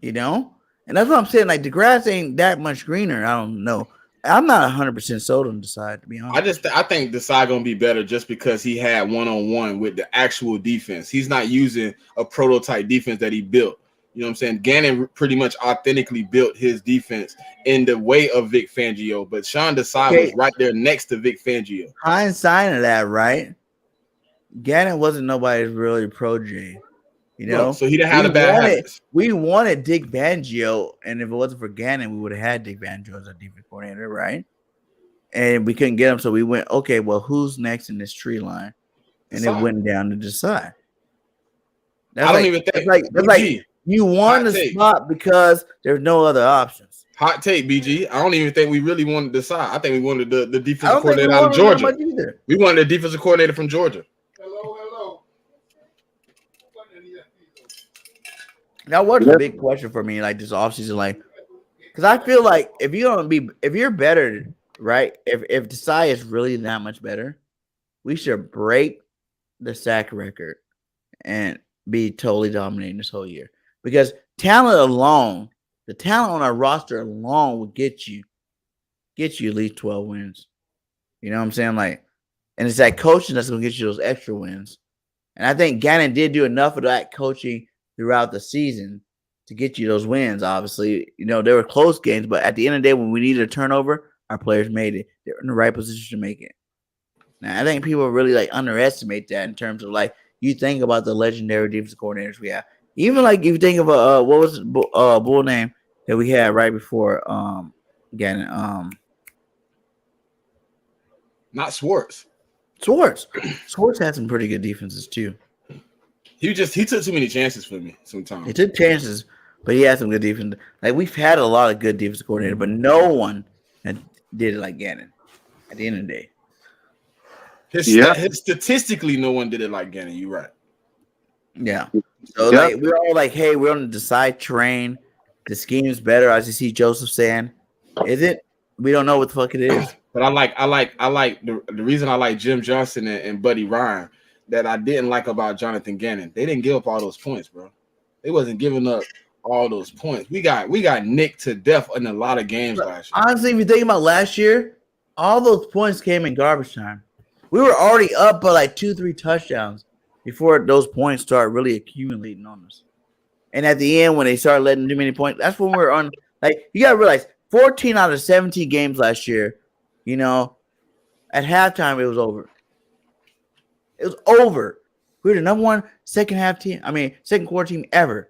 And that's what I'm saying. Like the grass ain't that much greener. I don't know. I'm not 100% sold on Desai, to be honest. I think Desai gonna be better just because he had one-on-one with the actual defense. He's not using a prototype defense that he built. You know what I'm saying? Gannon pretty much authentically built his defense in the way of Vic Fangio, but Sean Desai was right there next to Vic Fangio. Hindsight of that, right? Gannon wasn't nobody's really protege. So he didn't have the bad habits. We wanted Dick Fangio, and if it wasn't for Gannon, we would have had Dick Fangio as our defense coordinator, right? And we couldn't get him, so we went, okay, well, who's next in this tree line? And it went down to Desai. I don't even think that's like you won the spot because there's no other options. Hot take, BG. I don't even think we really wanted Desai. I think we wanted the defensive coordinator out of Georgia. We wanted a defensive coordinator from Georgia. Now, what's the big question for me, like this offseason, like, because I feel like if you're better, right? If Desai is really that much better, we should break the sack record and be totally dominating this whole year. Because talent alone, the talent on our roster alone will get you at least 12 wins. You know what I'm saying? Like, and it's that coaching that's gonna get you those extra wins. And I think Gannon did do enough of that coaching throughout the season to get you those wins. Obviously, there were close games, but at the end of the day, when we needed a turnover, our players made it. They're in the right position to make it. Now, I think people really underestimate that in terms of you think about the legendary defensive coordinators we have. Even if you think of what was bull name that we had right before Gannon. Not Schwartz. Schwartz had some pretty good defenses too. He took too many chances for me sometimes. He took chances, but he had some good defense. We've had a lot of good defense coordinators, but no one did it like Gannon at the end of the day. Statistically, no one did it like Gannon. You're right. Yeah. So we're all hey, we're on the Desai train. The scheme is better. As you see Joseph saying, is it? We don't know what the fuck it is. But I like the reason I like Jim Johnson and Buddy Ryan that I didn't like about Jonathan Gannon. They didn't give up all those points, bro. They wasn't giving up all those points. We got nicked to death in a lot of games last year. Honestly, if you think about last year, all those points came in garbage time. We were already up by like 2-3 touchdowns before those points start really accumulating on us. And at the end, when they started letting too many points, that's when we were on. Like, you gotta realize, 14 out of 17 games last year, you know, at halftime it was over. It was over. We were the number one second quarter team ever.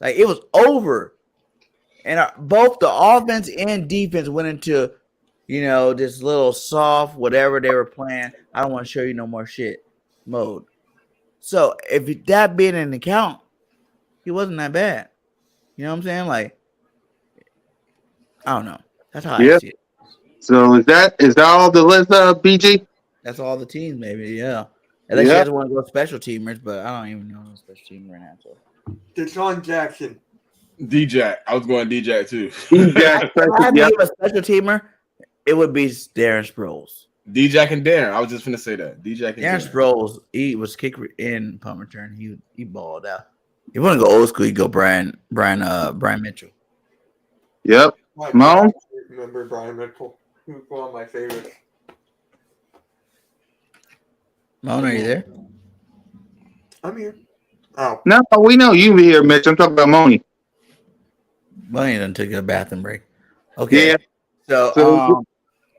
Like, it was over. And both the offense and defense went into, this little soft, whatever they were playing. I don't want to show you no more shit mode. So if that being an account, he wasn't that bad. You know what I'm saying? Like, I don't know. That's how I see it. So is that all the list, BG? That's all the teams, maybe. Yeah. Unless you guys want to go special teamers, but I don't even know no special team right now. So. Deshaun Jackson. D-Jack. I was going D-Jack too. D-Jack. If I had to give a special teamer, it would be Darren Sproles. D-Jack and Darren. I was just going to say that. D-Jack and Darren Sproles, he was kicker in punt return. He balled out. If you want to go old school, you go Brian Mitchell. Yep. Mo? Remember Brian Mitchell? He was one of my favorites. Mo, are you there? I'm here. Oh. No, we know you here, Mitch. I'm talking about Moni. Moni done took a bathroom break. Okay. Yeah. So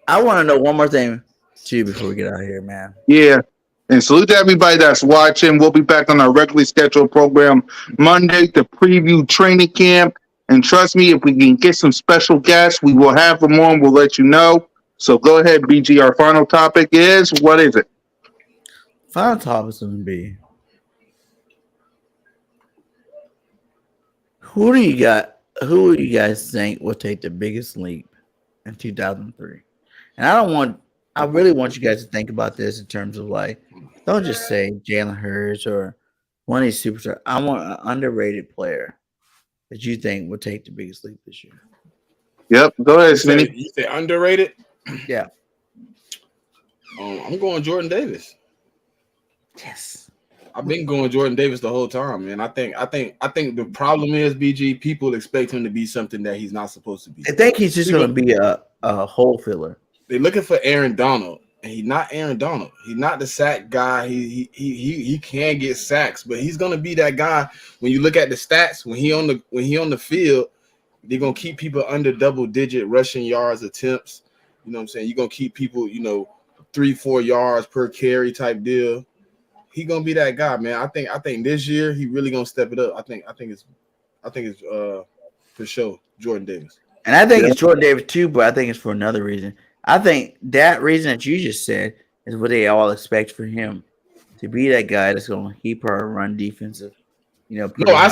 I want to know one more thing too before we get out of here, man. Yeah. And salute to everybody that's watching. We'll be back on our regularly scheduled program Monday to preview training camp. And trust me, if we can get some special guests, we will have them on. We'll let you know. So go ahead, BG. Our final topic is, what is it? Final topic is going to be, who do you guys think will take the biggest leap in 2003? And I really want you guys to think about this in terms of, like, don't just say Jalen Hurts or one of these superstars. I want an underrated player that you think will take the biggest leap this year. Yep. Go ahead, Smitty. You say underrated? Yeah. I'm going Jordan Davis. Yes. I've been going Jordan Davis the whole time, man. I think the problem is, BG, people expect him to be something that he's not supposed to be. I think he's just going to be a hole filler. They're looking for Aaron Donald, and he's not Aaron Donald. He's not the sack guy. He can get sacks, but he's going to be that guy. When you look at the stats, when he on the field, they're going to keep people under double-digit rushing yards attempts. You know what I'm saying? You're going to keep people, 3-4 yards per carry type deal. He's gonna be that guy, man. I think this year he really gonna step it up. I think it's for sure Jordan Davis. And I think it's Jordan Davis too, but I think it's for another reason. I think that reason that you just said is what they all expect for him to be that guy that's gonna keep our run defensive. No, I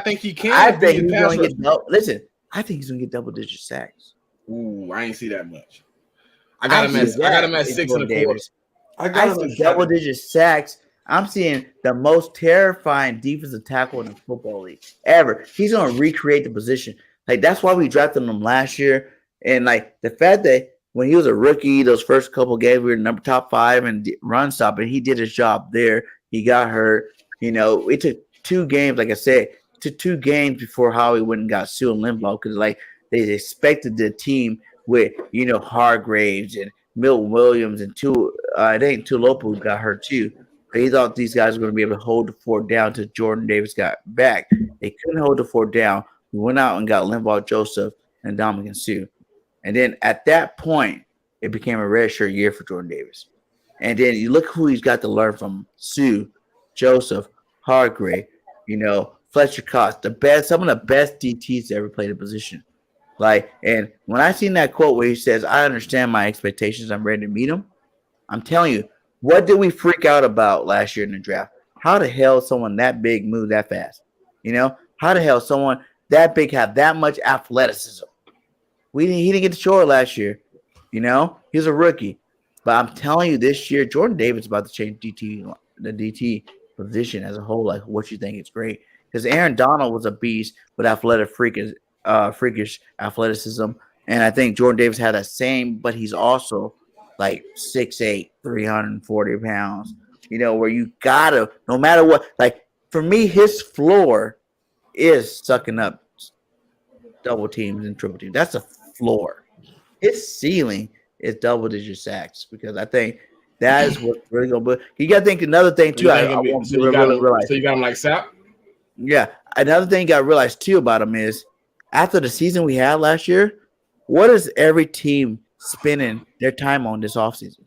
think he can. I think he's gonna get I think he's gonna get double-digit sacks. Ooh, I ain't see that much. I got him at 6 and a quarter. I see double-digit sacks. I'm seeing the most terrifying defensive tackle in the football league ever. He's going to recreate the position. Like, that's why we drafted him last year. And, like, the fact that when he was a rookie, those first couple games, we were top 5 and run stop, and he did his job there. He got hurt. It took 2 games, like I said, to 2 games before Howie went and got Sue and Limbaugh because, like, they expected the team with, Hargraves and Milton Williams and Tulopu got hurt too. But he thought these guys were going to be able to hold the fort down until Jordan Davis got back. They couldn't hold the fort down. We went out and got Limbaugh Joseph and Dominican Sue. And then at that point, it became a redshirt year for Jordan Davis. And then you look who he's got to learn from: Sue, Joseph, Hargrave, Fletcher Cox, some of the best DTs to ever play the position. Like, and when I seen that quote where he says, "I understand my expectations, I'm ready to meet them," I'm telling you, what did we freak out about last year in the draft? How the hell someone that big move that fast? How the hell someone that big have that much athleticism? He didn't get to show it last year. He's a rookie. But I'm telling you, this year, Jordan Davis is about to change the DT position as a whole. Like, what you think? It's great. Because Aaron Donald was a beast with freakish athleticism. And I think Jordan Davis had that same, but he's also like 6'8", 340 pounds. Where you gotta, no matter what, like for me, his floor is sucking up double teams and triple teams. That's a floor. His ceiling is double digit sacks because I think that is what's really gonna be. You gotta think another thing So you too. I think he'll be? want people to really realize. So you got him like Sap? Yeah, another thing you got to realize too about him is after the season we had last year, what is every team spending their time on this offseason?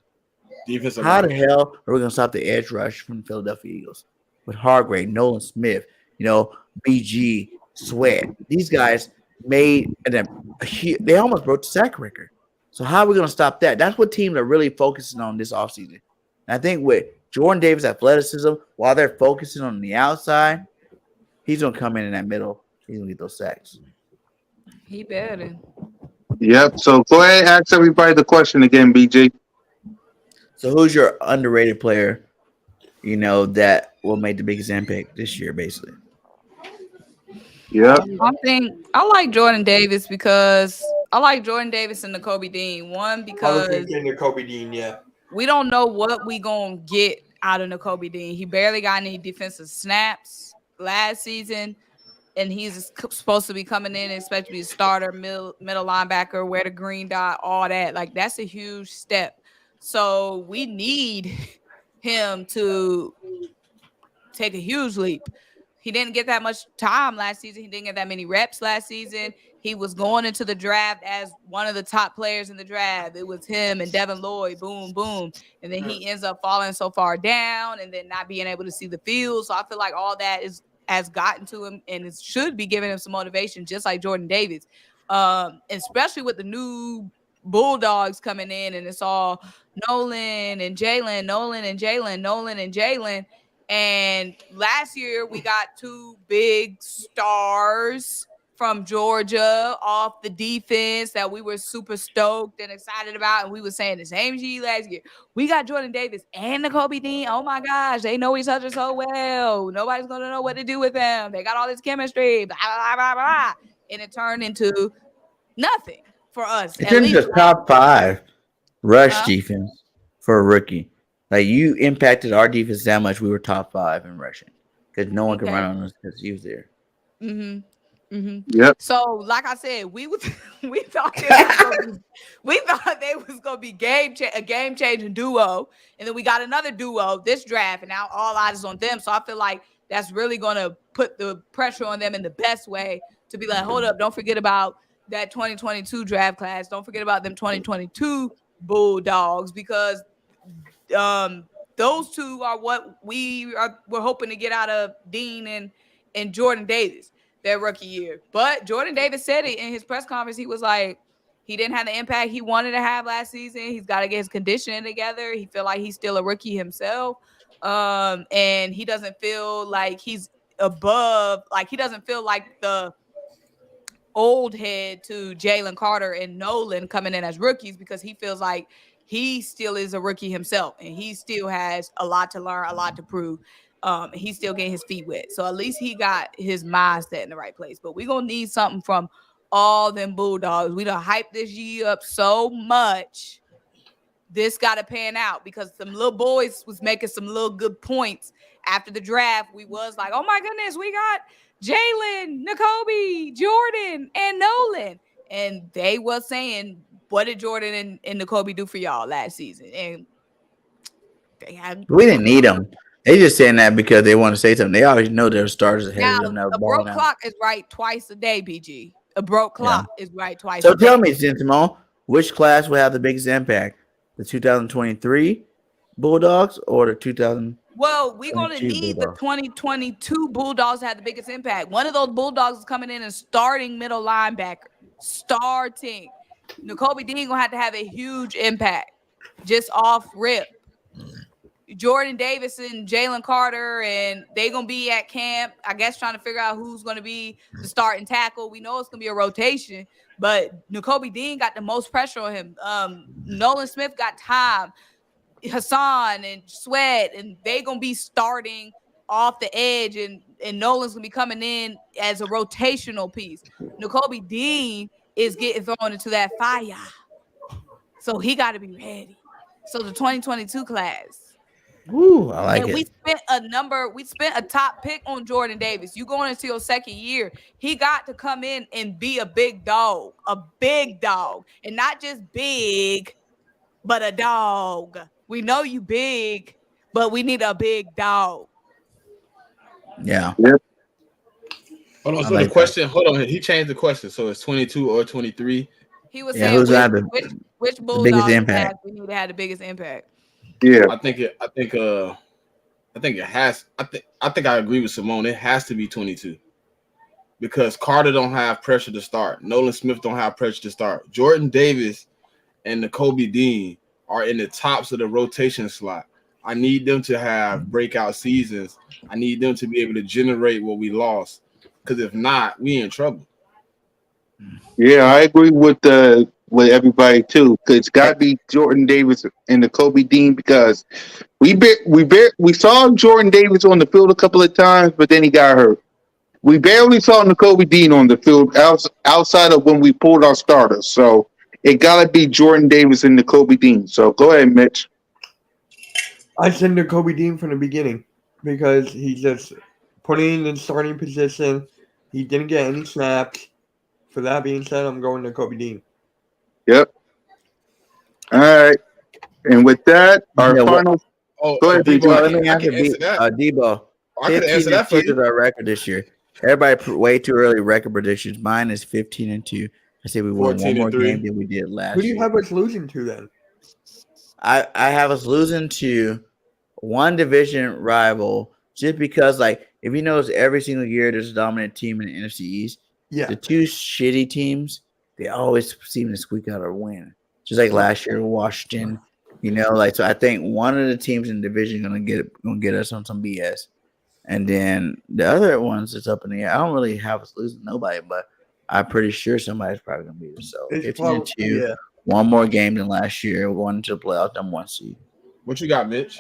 Defensive How line. the hell are we going to stop the edge rush from the Philadelphia Eagles with Hargrave, Nolan Smith, BG, Sweat? These guys made they almost broke the sack record. So how are we going to stop that? That's what teams are really focusing on this offseason. And I think with Jordan Davis' athleticism, while they're focusing on the outside, he's gonna come in that middle. He's gonna get those sacks. He better. Yep. So go ahead and ask everybody the question again, BG. So who's your underrated player, that will make the biggest impact this year, basically? Yep. I think I like Jordan Davis because I like Jordan Davis and Kobe Dean. One, I was because thinking Kobe Dean, yeah. we don't know what we gonna get out of Kobe Dean. He barely got any defensive snaps last season, and he's supposed to be coming in and expect to be a starter, middle linebacker, wear the green dot, all that. Like that's a huge step. So we need him to take a huge leap. He didn't get that much time last season. He didn't get that many reps last season. He was going into the draft as one of the top players in the draft. It was him and Devin Lloyd, boom, boom. And then he ends up falling so far down and then not being able to see the field. So I feel like all that has gotten to him and it should be giving him some motivation, just like Jordan Davis. Especially with the new Bulldogs coming in and it's all Nolan and Jalen, Nolan and Jalen, Nolan and Jalen. And last year we got two big stars from Georgia off the defense that we were super stoked and excited about. And we were saying the same G last year. We got Jordan Davis and Kobe Dean. Oh my gosh, they know each other so well. Nobody's going to know what to do with them. They got all this chemistry, blah, blah, blah, blah. And it turned into nothing for us. It's in the top 5 rush defense for a rookie. Like you impacted our defense that much, we were top 5 in rushing because no one can run on us because he was there. Mm-hmm. Mm-hmm. Yep. So, like I said, we thought they was gonna be a game changing duo, and then we got another duo this draft, and now all eyes is on them. So I feel like that's really gonna put the pressure on them in the best way to be like, hold up, don't forget about that 2022 draft class, don't forget about them 2022 Bulldogs because those two are what we're hoping to get out of Dean and Jordan Davis their rookie year. But Jordan Davis said it in his press conference. He was like, he didn't have the impact he wanted to have last season. He's got to get his conditioning together. He feel like he's still a rookie himself. And he doesn't feel like he's above, like he doesn't feel like the old head to Jalen Carter and Nolan coming in as rookies because he feels like he still is a rookie himself and he still has a lot to learn, a lot to prove. He's still getting his feet wet. So at least he got his mindset in the right place. But we're going to need something from all them Bulldogs. We done hyped this year up so much. This got to pan out because some little boys was making some little good points after the draft. We was like, oh my goodness, we got Jalen, Nakobe, Jordan, and Nolan. And they was saying, what did Jordan and Nakobe do for y'all last season? And we didn't need them. They just saying that because they want to say something. They always know their stars ahead of them. A broke clock is right twice a day, BG. A broke clock is right twice a day. So tell me, Simone, which class will have the biggest impact? The 2023 Bulldogs or the 2000? Well, we're going to need the 2022 Bulldogs to have the biggest impact. One of those Bulldogs is coming in and starting middle linebacker. Starting. Nakobe Dean going to have a huge impact just off rip. Jordan Davis and Jalen Carter, and they going to be at camp, I guess, trying to figure out who's going to be the starting tackle. We know it's going to be a rotation, but Nakobe Dean got the most pressure on him. Nolan Smith got time. Hassan and Sweat, and they going to be starting off the edge, and Nolan's going to be coming in as a rotational piece. Nakobe Dean is getting thrown into that fire. So he got to be ready. So the 2022 class. Ooh, I like And it. we spent a top pick on Jordan Davis. You going into your second year, he got to come in and be a big dog, and not just big, but a dog. We know you big, but we need a big dog. Yeah. Yep. Hold on. I So like the question, hold on. He changed the question. So it's 22 or 23. He was Yeah, saying who's gonna have which the biggest Bulldog impact? we need to have the biggest impact. Yeah. I think it has. I think I agree with Simone. It has to be 22 because Carter don't have pressure to start. Nolan Smith don't have pressure to start. Jordan Davis and the Kobe Dean are in the tops of the rotation slot. I need them to have breakout seasons. I need them to be able to generate what we lost. Because if not, we in trouble. Yeah, I agree with everybody too. 'Cause it's got to be Jordan Davis and the Kobe Dean because we saw Jordan Davis on the field a couple of times, but then he got hurt. We barely saw Kobe Dean on the field outside of when we pulled our starters. So it got to be Jordan Davis and the Kobe Dean. So go ahead, Mitch. I said to Kobe Dean from the beginning because he's just putting in the starting position. He didn't get any snaps. For that being said, I'm going to Kobe Dean. Yep. All right. And with that, our Yeah, final. Oh, Go ahead, Debo, BG. Let me I answer can answer that. Debo. I could answer 15 that and for 2 you. is our record this year. Everybody way too early record predictions. Mine is 15 and 2. I say we won 14 one more and 3. game than we did last Who do you year. have us losing to then? I have us losing to one division rival just because, like, if you notice, every single year there's a dominant team in the NFC East. Yeah. The two shitty teams, they always seem to squeak out a win. Just like last year, Washington. So I think one of the teams in the division gonna get us on some BS, and then the other ones that's up in the air. I don't really have us losing nobody, but I'm pretty sure somebody's probably gonna beat us. So It's 15 and 2, yeah. one more game than last year. We're going into the playoffs, number 1 seed. What you got, Mitch?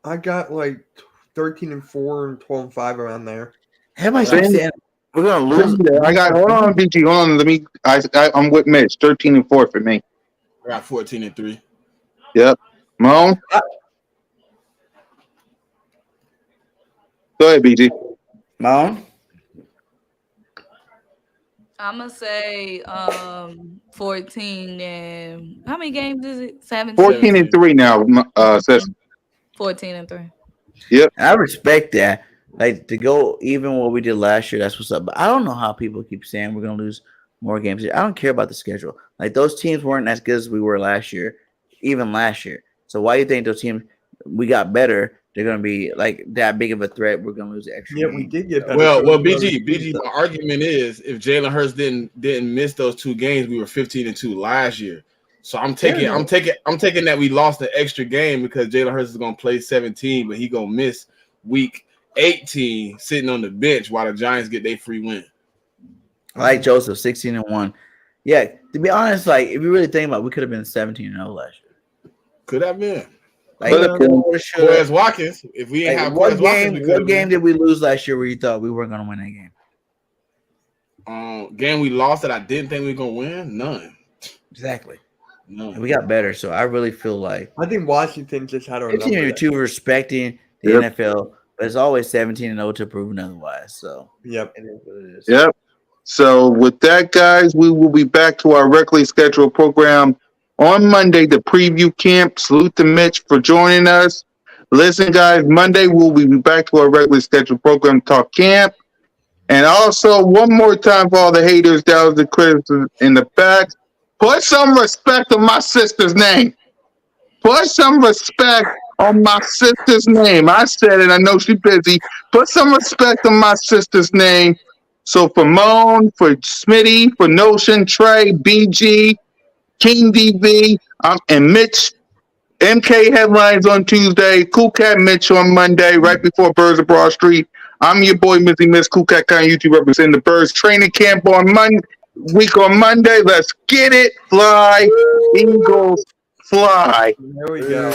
I got like 13 and 4 and 12 and 5 around there. Everybody keeps saying we're gonna lose. Hold on, BG. Hold on. I'm with Mitch. 13 and 4 for me. I got 14 and 3. Yep. Mo? Go ahead, BG. Mo? I'm gonna say 14 and how many games is it? 17. 14 and 3 now. 14 and 3. Yep. I respect that. Like to go even what we did last year, that's what's up. But I don't know how people keep saying we're gonna lose more games. I don't care about the schedule. Like those teams weren't as good as we were last year, even last year. So why do you think those teams we got better? They're gonna be like that big of a threat. We're gonna lose the extra. Yeah, game. we did get better. Well, BG. My argument is if Jalen Hurts didn't miss those 2 games, we were 15 and 2 last year. So I'm taking that we lost the extra game because Jalen Hurts is gonna play 17, but he gonna miss week 18 sitting on the bench while the Giants get their free win. I like Joseph, 16 and 1. Yeah, to be honest, like if you really think about it, we could have been 17 and 0 last year. Could have been. Like Quez Watkins. If we ain't have Quez Watkins, what game did we lose last year where you thought we weren't gonna win that game? Game we lost that I didn't think we were gonna win? None. Exactly. No. We got better, so I really feel like I think Washington just had our 15 and 2 respecting the NFL, but it's always 17 and 0 to prove otherwise. So yep, it is what it is. Yep. So with that, guys, we will be back to our regularly scheduled program on Monday, the preview camp. Salute to Mitch for joining us. Listen, guys, Monday we'll be back to our regularly scheduled program, Talk Camp. And also, one more time for all the haters, doubters, and critics in the back, put some respect on my sister's name. Put some respect on my sister's name. I said it. I know she's busy. Put some respect on my sister's name. So for Moan, for Smitty, for Notion, Trey, BG, King DV, and Mitch, MK headlines on Tuesday, Cool Cat Mitch on Monday, right before Birds of Broad Street. I'm your boy, Missy Miss Cool Cat Con YouTube representing the Birds training camp on Monday. Let's get it. Fly, Eagles, fly. There we go.